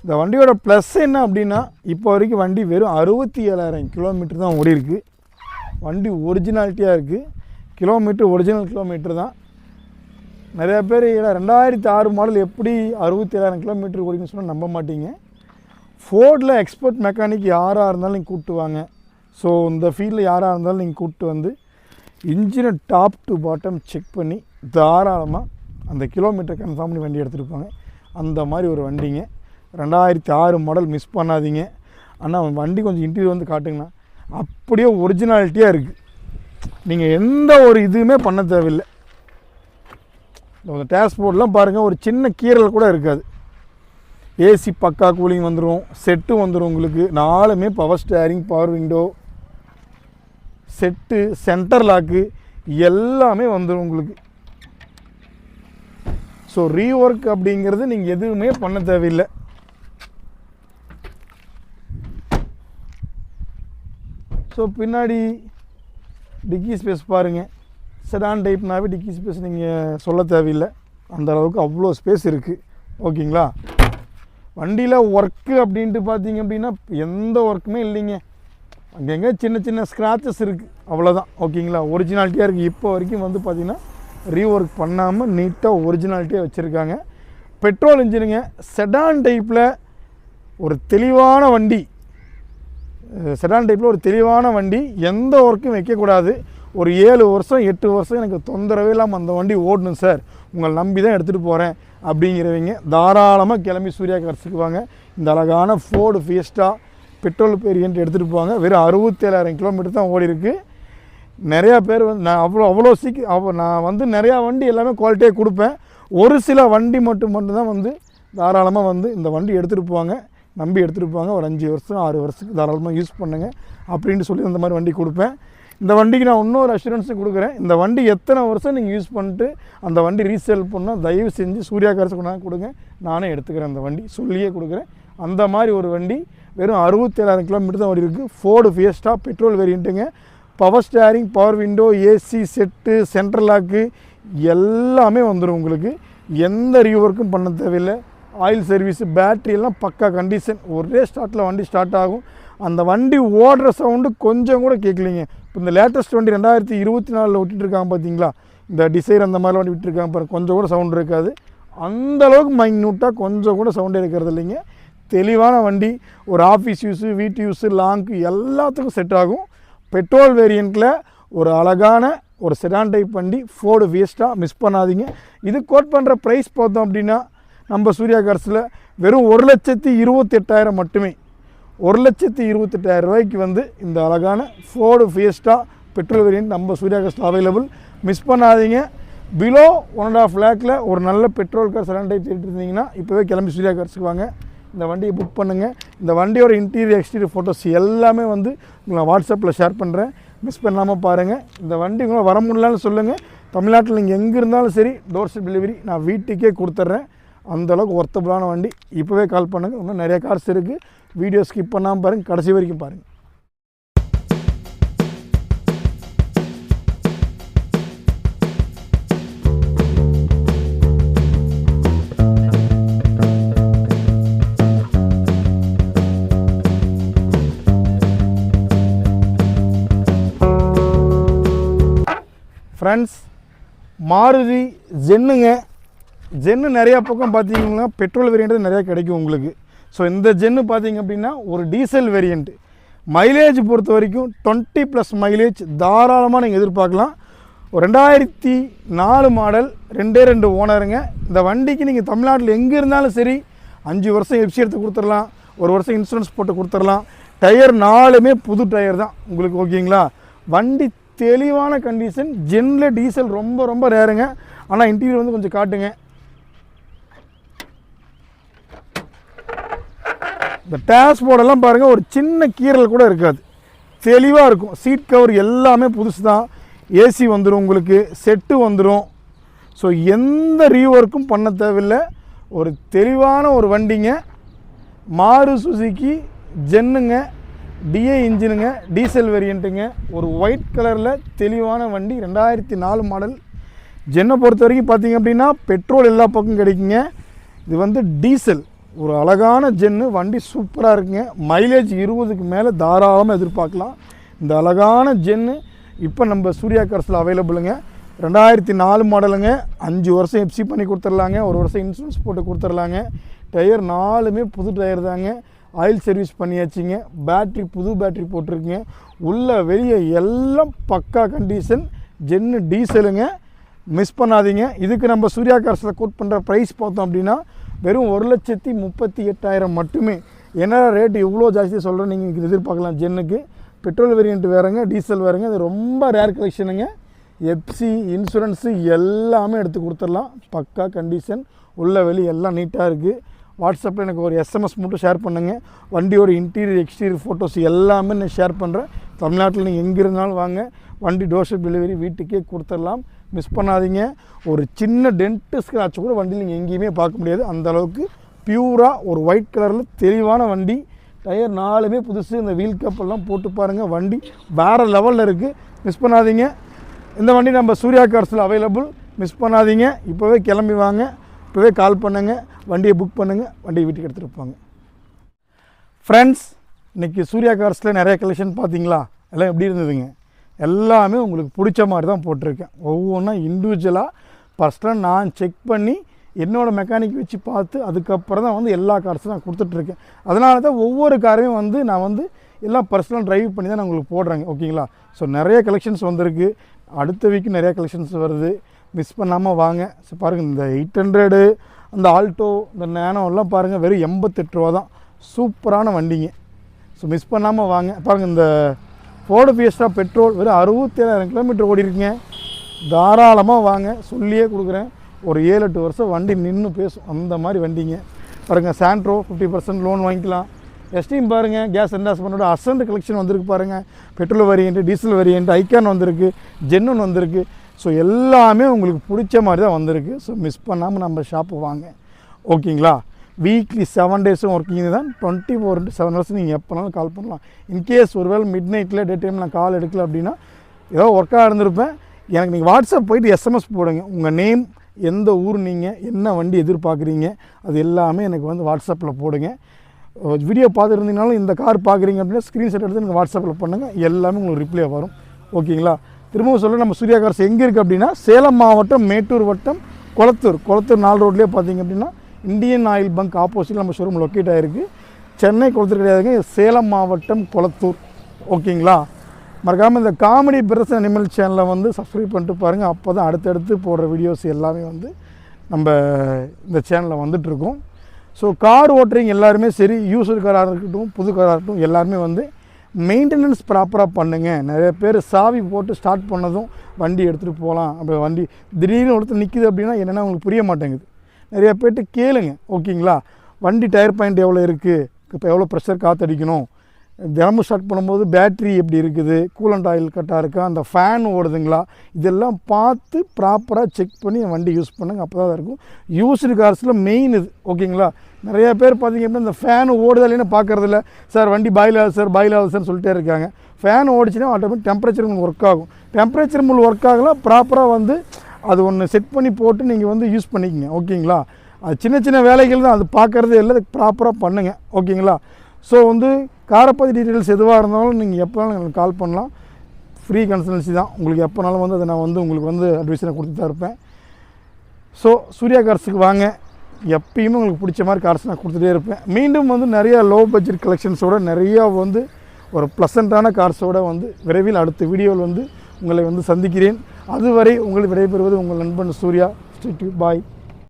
இந்த வண்டியோட ப்ளஸ் என்ன அப்படின்னா, இப்போ வரைக்கும் வண்டி வெறும் 67,000 கிலோமீட்டர் தான் ஓடி இருக்குது. வண்டி ஒரிஜினாலிட்டியாக இருக்குது. கிலோமீட்டர் ஒரிஜினல் கிலோமீட்டர் தான். நிறையா பேர் 2006 மாடல் எப்படி 67,000 கிலோமீட்டர் ஓடிக்குன்னு சொன்னால் நம்ப மாட்டீங்க. ஃபோர்டில் எக்ஸ்பர்ட் மெக்கானிக் யாராக இருந்தாலும் நீங்கள் கூப்பிட்டு வாங்க. ஸோ இந்த ஃபீல்டில் யாராக இருந்தாலும் நீங்கள் கூப்பிட்டு வந்து இன்ஜினை டாப் டு பாட்டம் செக் பண்ணி தாராளமாக அந்த கிலோமீட்டர் கன்ஃபார்ம் பண்ணி வண்டி எடுத்துருப்பாங்க. அந்த மாதிரி ஒரு வண்டிங்க. 2006 மாடல், மிஸ் பண்ணாதீங்க. ஆனால் வண்டி கொஞ்சம் இன்டீரியர் வந்து காட்டுங்கண்ணா, அப்படியே ஒரிஜினாலிட்டியாக இருக்குது. நீங்கள் எந்த ஒரு இதுவுமே பண்ண தேவையில்லை. டேஷ்போர்ட்லாம் பாருங்கள், ஒரு சின்ன கீரல் கூட இருக்காது. ஏசி பக்கா கூலிங் வந்துடும். செட்டு வந்துடும் உங்களுக்கு. 4மே power steering, power window, set, centre lock எல்லாமே வந்துடும் உங்களுக்கு. ஸோ ரீஒர்க் அப்படிங்கிறது நீங்கள் எதுவுமே பண்ண தேவையில்லை. ஸோ பின்னாடி டிக்கி ஸ்பேஸ் பாருங்கள். செடான் டைப்னாவே டிக்கி ஸ்பேஸ் நீங்கள் சொல்ல தேவையில்லை. அந்த அளவுக்கு அவ்வளோ ஸ்பேஸ் இருக்குது. ஓகேங்களா? வண்டியில் ஒர்க்கு அப்படின்ட்டு பார்த்தீங்க அப்படின்னா எந்த ஒர்க்குமே இல்லைங்க. அங்கங்கே சின்ன சின்ன ஸ்க்ராச்சஸ் இருக்குது, அவ்வளோதான். ஓகேங்களா? ஒரிஜினாலிட்டியாக இருக்குது. இப்போ வரைக்கும் வந்து பார்த்திங்கன்னா ரீஒர்க் பண்ணாமல் நீட்டாக ஒரிஜினாலிட்டியாக வச்சுருக்காங்க. பெட்ரோல் இன்ஜினுங்க. செடான் டைப்பில் ஒரு தெளிவான வண்டி. ஒரு தெளிவான வண்டி. எந்த ஒர்க்கும் வைக்கக்கூடாது. ஒரு 7 வருஷம் 8 வருஷம் எனக்கு தொந்தரவே இல்லாமல் அந்த வண்டி ஓடணும் சார், உங்களை நம்பி தான் எடுத்துகிட்டு போகிறேன் அப்படிங்கிறவங்க தாராளமாக கிளம்பி சூர்யா கார்ஸுக்கு வாங்க. இந்த அழகான ஃபோர்டு ஃபியஸ்டா பெட்ரோல் வேரியன்ட் எடுத்துகிட்டு போவாங்க. வெறும் 67,000 கிலோமீட்டர் தான் ஓடி இருக்குது. நிறையா பேர் வந்து நான் வந்து நிறையா வண்டி எல்லாமே குவாலிட்டியாக கொடுப்பேன். ஒரு சில வண்டி மட்டும்தான் வந்து தாராளமாக வந்து இந்த வண்டி எடுத்துகிட்டு போவாங்க, நம்பி எடுத்துகிட்டு போவாங்க. ஒரு 5 வருஷம் 6 வருஷத்துக்கு தாராளமாக யூஸ் பண்ணுங்கள் அப்படின்ட்டு சொல்லி அந்த மாதிரி வண்டி கொடுப்பேன். இந்த வண்டிக்கு நான் இன்னொரு அஷூரன்ஸும் கொடுக்குறேன். இந்த வண்டி எத்தனை வருஷம் நீங்கள் யூஸ் பண்ணிட்டு அந்த வண்டி ரீசேல் பண்ணால் தயவு செஞ்சு சூர்யா கார்ஸுக்கு கொண்டாந்து கொடுங்க, நானே எடுத்துக்கிறேன். அந்த வண்டி சொல்லியே கொடுக்குறேன். அந்த மாதிரி ஒரு வண்டி வெறும் 67,000 கிலோமீட்டர் தான் ஓடி இருக்குது. ஃபோர்டு ஃபியஸ்டா பெட்ரோல் வேரியண்ட்டுங்க. Power steering, power window, AC, set, central lock எல்லாமே வந்துடும் உங்களுக்கு. எந்த ரீஒர்க்கும் பண்ண தேவையில்லை. ஆயில் சர்வீஸு, பேட்ரி எல்லாம் பக்கா கண்டிஷன். ஒரே ஸ்டார்ட்டில் வண்டி ஸ்டார்ட் ஆகும். அந்த வண்டி ஓடுற சவுண்டு கொஞ்சம் கூட கேட்கலிங்க. இப்போ இந்த லேட்டஸ்ட் வண்டி 2024 விட்டுட்டுருக்காங்க பார்த்தீங்களா, இந்த டிசைர் அந்த மாதிரிலாம் வண்டி விட்டுருக்காங்க பாருங்கள், கொஞ்சம் கூட சவுண்ட் இருக்காது. அந்தளவுக்கு மைன்யூட்டாக கொஞ்சம் கூட சவுண்டே இருக்கிறது இல்லைங்க. தெளிவான வண்டி. ஒரு ஆஃபீஸ் யூஸு, வீட்டு யூஸு, லாங்கு எல்லாத்துக்கும் செட் ஆகும். பெட்ரோல் வேரியண்ட்டில் ஒரு அழகான ஒரு செடான் டைப் வண்டி ஃபோர்டு ஃபியஸ்டா, மிஸ் பண்ணாதீங்க. இது கோட் பண்ணுற ப்ரைஸ் பார்த்தோம் அப்படின்னா நம்ம சூர்யா கார்ஸில் வெறும் 1,28,000 மட்டுமே. 1,28,000 ரூபாய்க்கு வந்து இந்த அழகான ஃபோர்டு ஃபியஸ்டா பெட்ரோல் வேரியண்ட் நம்ம சூர்யா கார்ஸில் அவைலபிள். மிஸ் பண்ணாதீங்க. பிலோ 1.5 லேக்கில் ஒரு நல்ல பெட்ரோல் கார் செடான் டைப் தேடிட்டு இருந்தீங்கன்னா இப்போவே கிளம்பி சூர்யா கார்ஸுக்கு வாங்க, இந்த வண்டியை புக் பண்ணுங்கள். இந்த வண்டியோட இன்டீரியர் எக்ஸ்டீரியர் ஃபோட்டோஸ் எல்லாமே வந்து உங்களை வாட்ஸ்அப்பில் ஷேர் பண்ணுறேன். மிஸ் பண்ணாமல் பாருங்கள். இந்த வண்டி உங்களை வர முடியலன்னு சொல்லுங்கள். தமிழ்நாட்டில் நீங்கள் எங்கே இருந்தாலும் சரி டோர் ஸ்டெப் டெலிவரி நான் வீட்டுக்கே கொடுத்துட்றேன். அந்தளவுக்கு ஒர்த்தபுளான வண்டி. இப்போவே கால் பண்ணுங்கள். இன்னும் நிறைய கார்ஸ் இருக்குது. வீடியோ ஸ்கிப் பண்ணாமல் பாருங்கள், கடைசி வரைக்கும் பாருங்கள். ஃப்ரெண்ட்ஸ், மாருதி ஜென்னுங்க. ஜென்னு நிறையா பக்கம் பார்த்தீங்கன்னா பெட்ரோல் வேரியண்ட் நிறையா கிடைக்கும் உங்களுக்கு. ஸோ இந்த ஜென்னு பார்த்தீங்க அப்படின்னா ஒரு டீசல் வேரியண்ட்டு. மைலேஜ் பொறுத்த வரைக்கும் 20+ மைலேஜ் தாராளமாக நீங்கள் எதிர்பார்க்கலாம். ஒரு 2004 மாடல் 2 ஓனருங்க. இந்த வண்டிக்கு நீங்கள் தமிழ்நாட்டில் எங்கே இருந்தாலும் சரி 5 வருஷம் எஃப்சி எடுத்து கொடுத்துடலாம், 1 வருஷம் இன்சூரன்ஸ் போட்டு கொடுத்துடலாம். டயர் 4மே புது டயர் தான் உங்களுக்கு. ஓகேங்களா? வண்டி தெளிவான கண்டிஷன். ஜென்னில் டீசல் ரொம்ப ரொம்ப ரேருங்க. ஆனால் இன்டீரியர் வந்து கொஞ்சம் காட்டுங்க. இந்த டேஷ்போர்டெல்லாம் பாருங்கள், ஒரு சின்ன கீறல் கூட இருக்காது, தெளிவாக இருக்கும். சீட் கவர் எல்லாமே புதுசு தான். ஏசி வந்துடும், உங்களுக்கு செட்டு வந்துடும். ஸோ எந்த ரீஒர்க்கும் பண்ண தேவையில்லை. ஒரு தெளிவான ஒரு வண்டிங்க. மாரு சுசுகி ஜென்னுங்க, டிஏ இன்ஜினுங்க, டீசல் வேரியண்ட்டுங்க. ஒரு ஒயிட் கலரில் தெளிவான வண்டி 2004 மாடல். ஜென்னை பொறுத்த வரைக்கும் பார்த்திங்க அப்படின்னா பெட்ரோல் எல்லா பக்கம் கிடைக்குங்க. இது வந்து டீசல். ஒரு அழகான ஜென்னு. வண்டி சூப்பராக இருக்குங்க. மைலேஜ் 20க்கு மேலே தாராளமாக எதிர்பார்க்கலாம். இந்த அழகான ஜென்னு இப்போ நம்ம சூர்யா கார்ஸில் அவைலபிளுங்க. 2004 மாடலுங்க. 5 வருஷம் எஃப்சி பண்ணி கொடுத்துர்லாங்க, 1 வருஷம் இன்சூரன்ஸ் போட்டு கொடுத்துர்லாங்க. டயர் 4மே புது டயர் தாங்க. ஆயில் சர்வீஸ் பண்ணியாச்சுங்க. பேட்ரி புது பேட்ரி போட்டிருக்குங்க. உள்ள வெளியே எல்லாம் பக்கா கண்டிஷன். ஜென்னு டீசலுங்க. மிஸ் பண்ணாதீங்க. இதுக்கு நம்ம சூர்யா கார்ஸில் கோட் பண்ணுற ப்ரைஸ் பார்த்தோம் அப்படின்னா வெறும் 1,38,000 மட்டுமே. என்ன ரேட்டு இவ்வளோ ஜாஸ்தி சொல்கிறேன் நீங்கள் எதிர்பார்க்கலாம். ஜென்னுக்கு பெட்ரோல் வேரியண்ட் வேறுங்க, டீசல் வேறுங்க. இது ரொம்ப ரேர் கலெக்ஷனுங்க. எஃப்சி இன்சூரன்ஸு எல்லாமே எடுத்து கொடுத்துடலாம். பக்கா கண்டிஷன். உள்ள வெளி எல்லாம் நீட்டாக இருக்குது. வாட்ஸ்அப்பில் எனக்கு ஒரு எஸ்எம்எஸ் மட்டும் ஷேர் பண்ணுங்கள். வண்டியோட இன்டீரியர் எக்ஸ்டீரியர் ஃபோட்டோஸ் எல்லாமே நான் ஷேர் பண்ணுறேன். தமிழ்நாட்டில் நீங்கள் எங்கே இருந்தாலும் வாங்க, வண்டி டோர்ஷிப் டெலிவரி வீட்டுக்கே கொடுத்துடலாம். மிஸ் பண்ணாதீங்க. ஒரு சின்ன டென்ட்டு ஸ்க்ராட்ச் கூட வண்டியில் நீங்கள் எங்கேயுமே பார்க்க முடியாது. அந்தளவுக்கு பியூராக ஒரு ஒயிட் கலரில் தெளிவான வண்டி. டயர் 4மே புதுசு. இந்த வீல் கப்பெல்லாம் போட்டு பாருங்கள். வண்டி வேறு லெவலில் இருக்குது. மிஸ் பண்ணாதீங்க. இந்த வண்டி நம்ம சூர்யா கார்ஸில் அவைலபிள். மிஸ் பண்ணாதீங்க. இப்போவே கிளம்பி வாங்க, இப்போவே கால் பண்ணுங்கள், வண்டியை புக் பண்ணுங்கள், வண்டியை வீட்டுக்கு எடுத்துகிட்டு போங்க. ஃப்ரெண்ட்ஸ், இன்றைக்கி சூர்யா கார்ஸில் நிறைய கலெக்ஷன் பார்த்தீங்களா? எல்லாம் எப்படி இருந்ததுங்க? எல்லாமே உங்களுக்கு பிடிச்ச மாதிரி தான் போட்டிருக்கேன். ஒவ்வொன்றா இண்டிவிஜுவலாக ஃபஸ்ட்டாக நான் செக் பண்ணி என்னோடய மெக்கானிக் வச்சு பார்த்து அதுக்கப்புறம் தான் வந்து எல்லா கார்ஸும் நான் கொடுத்துட்ருக்கேன். அதனால தான் ஒவ்வொரு காரையும் வந்து நான் வந்து எல்லாம் பர்சனல் ட்ரைவ் பண்ணி தான் நான் உங்களுக்கு போடுறேங்க. ஓகேங்களா? ஸோ நிறைய கலெக்ஷன்ஸ் வந்திருக்கு. அடுத்த வீக்கு நிறைய கலெக்ஷன்ஸ் வருது. மிஸ் பண்ணாமல் வாங்க. ஸோ பாருங்கள், இந்த 800 அந்த ஆல்டோ இந்த நேனோலாம் பாருங்கள், வெறும் 88 ரூபா தான். சூப்பரான வண்டிங்க. ஸோ மிஸ் பண்ணாமல் வாங்க. பாருங்கள், இந்த ஃபோர்டு ஃபியஸ்டா பெட்ரோல் வெறும் 67,000 கிலோமீட்டர் ஓடி இருக்குங்க. தாராளமாக வாங்க, சொல்லியே கொடுக்குறேன். ஒரு 7-8 வருஷம் வண்டி நின்று பேசும், அந்த மாதிரி வண்டிங்க. பாருங்கள், சாண்ட்ரோ 50% லோன் வாங்கிக்கலாம். எஸ்டீம் பாருங்கள், கேஸ் என்டாஸ்மெண்ட்டோட அசன்ட் கலெக்ஷன் வந்திருக்கு பாருங்கள். Petrol variant, diesel variant, icon வந்திருக்கு, ஜென்னன் வந்திருக்கு. ஸோ எல்லாமே உங்களுக்கு பிடிச்ச மாதிரி தான் வந்திருக்கு. ஸோ மிஸ் பண்ணாமல் நம்ம ஷாப்பு வாங்க. ஓகேங்களா? வீக்லி 7 டேஸும் ஒர்க்கிங் தான். 24/7 ஹவர்ஸ் நீங்கள் எப்போனாலும் கால் பண்ணலாம். இன்கேஸ் ஒருவேளை மிட் நைட்டில் டே டைம் நான் கால் எடுக்கல அப்படின்னா ஏதோ ஒர்க்காக இருந்திருப்பேன். எனக்கு நீங்கள் வாட்ஸ்அப் போய்ட்டு எஸ்எம்எஸ் போடுங்க. உங்கள் நேம், எந்த ஊர், நீங்கள் என்ன வண்டி எதிர்பார்க்குறீங்க, அது எல்லாமே எனக்கு வந்து வாட்ஸ்அப்பில் போடுங்க. வீடியோ பார்த்துருந்தீங்கனாலும் இந்த கார் பார்க்குறீங்க அப்படின்னா ஸ்க்ரீன்ஷாட் எடுத்து எனக்கு வாட்ஸ்அப்பில் பண்ணுங்கள். எல்லாமே உங்களுக்கு ரிப்ளை வரும். ஓகேங்களா? திரும்பவும் சொல்ல, நம்ம சூர்யா கார்ஸ் எங்கே இருக்குது அப்படின்னா சேலம் மாவட்டம் மேட்டூர் வட்டம் கொளத்தூர் 4 ரோட்லேயே பார்த்தீங்க அப்படின்னா இந்தியன் ஆயில் பங்க் ஆப்போசிட்டில் நம்ம ஷோரூம் லொக்கேட் ஆகிருக்கு. சென்னை கொளத்தூர் கிடையாதுங்க, சேலம் மாவட்டம் கொளத்தூர். ஓகேங்களா? மறக்காமல் இந்த காமெடி பிரதர்ஸ் அனிமல் சேனலை வந்து சப்ஸ்கிரைப் பண்ணிட்டு பாருங்கள். அப்போ தான் அடுத்தடுத்து போடுற வீடியோஸ் எல்லாமே வந்து நம்ம இந்த சேனலில் வந்துட்டுருக்கோம். ஸோ கார் ஓட்டுறீங்க எல்லாருமே சரி, யூஸ்டு காராக இருக்கட்டும், புது காராக இருக்கட்டும், எல்லாருமே வந்து மெயின்டெனன்ஸ் ப்ராப்பராக பண்ணுங்கள். நிறைய பேர் சாவி போட்டு ஸ்டார்ட் பண்ணதும் வண்டி எடுத்துகிட்டு போகலாம். அப்போ வண்டி திடீர்னு ஒருத்தர் நிற்கிது அப்படின்னா என்னென்னா உங்களுக்கு புரிய மாட்டேங்குது. நிறைய பேர்ட்டு கேளுங்க. ஓகேங்களா? வண்டி டயர் பாயிண்ட் எவ்வளோ இருக்குது, இப்போ எவ்வளோ ப்ரெஷர் காற்றடிக்கணும், தினமும் ஸ்டார்ட் பண்ணும்போது பேட்ரி எப்படி இருக்குது, கூலண்ட் ஆயில் கட்டாக இருக்கா, அந்த ஃபேன் ஓடுதுங்களா, இதெல்லாம் பார்த்து ப்ராப்பராக செக் பண்ணி வண்டி யூஸ் பண்ணுங்க. அப்போ தான் இருக்கும். யூஸ்டு கார்ஸில் மெயின் இது. ஓகேங்களா? நிறைய பேர் பார்த்திங்க அப்படின்னா இந்த ஃபேன் ஓடுதா இல்லைன்னு பார்க்குறதில்ல. சார் வண்டி பாயில் ஆகுது சார், பாயில் ஆகுது சார்னு சொல்லிட்டே இருக்காங்க. ஃபேன் ஓடிச்சுன்னா ஆட்டோமேட்டிக் டெம்பரேச்சர் உங்களுக்கு ஒர்க் ஆகும். டெம்பரேச்சர் உங்களுக்கு ஒர்க் ஆகலாம். ப்ராப்பராக வந்து அது ஒன்று செட் பண்ணி போட்டு நீங்கள் வந்து யூஸ் பண்ணிக்கங்க. ஓகேங்களா? அது சின்ன சின்ன வேலைகள் தான், அது பார்க்குறதே இல்லை. அதுக்கு ப்ராப்பராக பண்ணுங்கள். ஓகேங்களா? ஸோ வந்து காரை பற்றி டீட்டெயில்ஸ் எதுவாக இருந்தாலும் நீங்கள் எப்போனாலும் எனக்கு கால் பண்ணலாம். ஃப்ரீ கன்சல்டன்சி தான். உங்களுக்கு எப்போனாலும் வந்து அதை நான் வந்து உங்களுக்கு வந்து அட்வைஸை கொடுத்து தான் இருப்பேன். ஸோ சூர்யா கார்ஸுக்கு வாங்க. எப்பயுமே உங்களுக்கு பிடிச்ச மாதிரி கார்ஸ் நான் கொடுத்துட்டே இருப்பேன். மீண்டும் வந்து நிறையா லோ பட்ஜெட் கலெக்ஷன்ஸோடு நிறையா வந்து ஒரு ப்ளசண்ட்டான கார்ஸோடு வந்து விரைவில் அடுத்த வீடியோவில் வந்து உங்களை வந்து சந்திக்கிறேன். அதுவரை உங்களை விடைபெறுவது உங்கள் நண்பன் சூர்யா. Stay tuned. பாய்.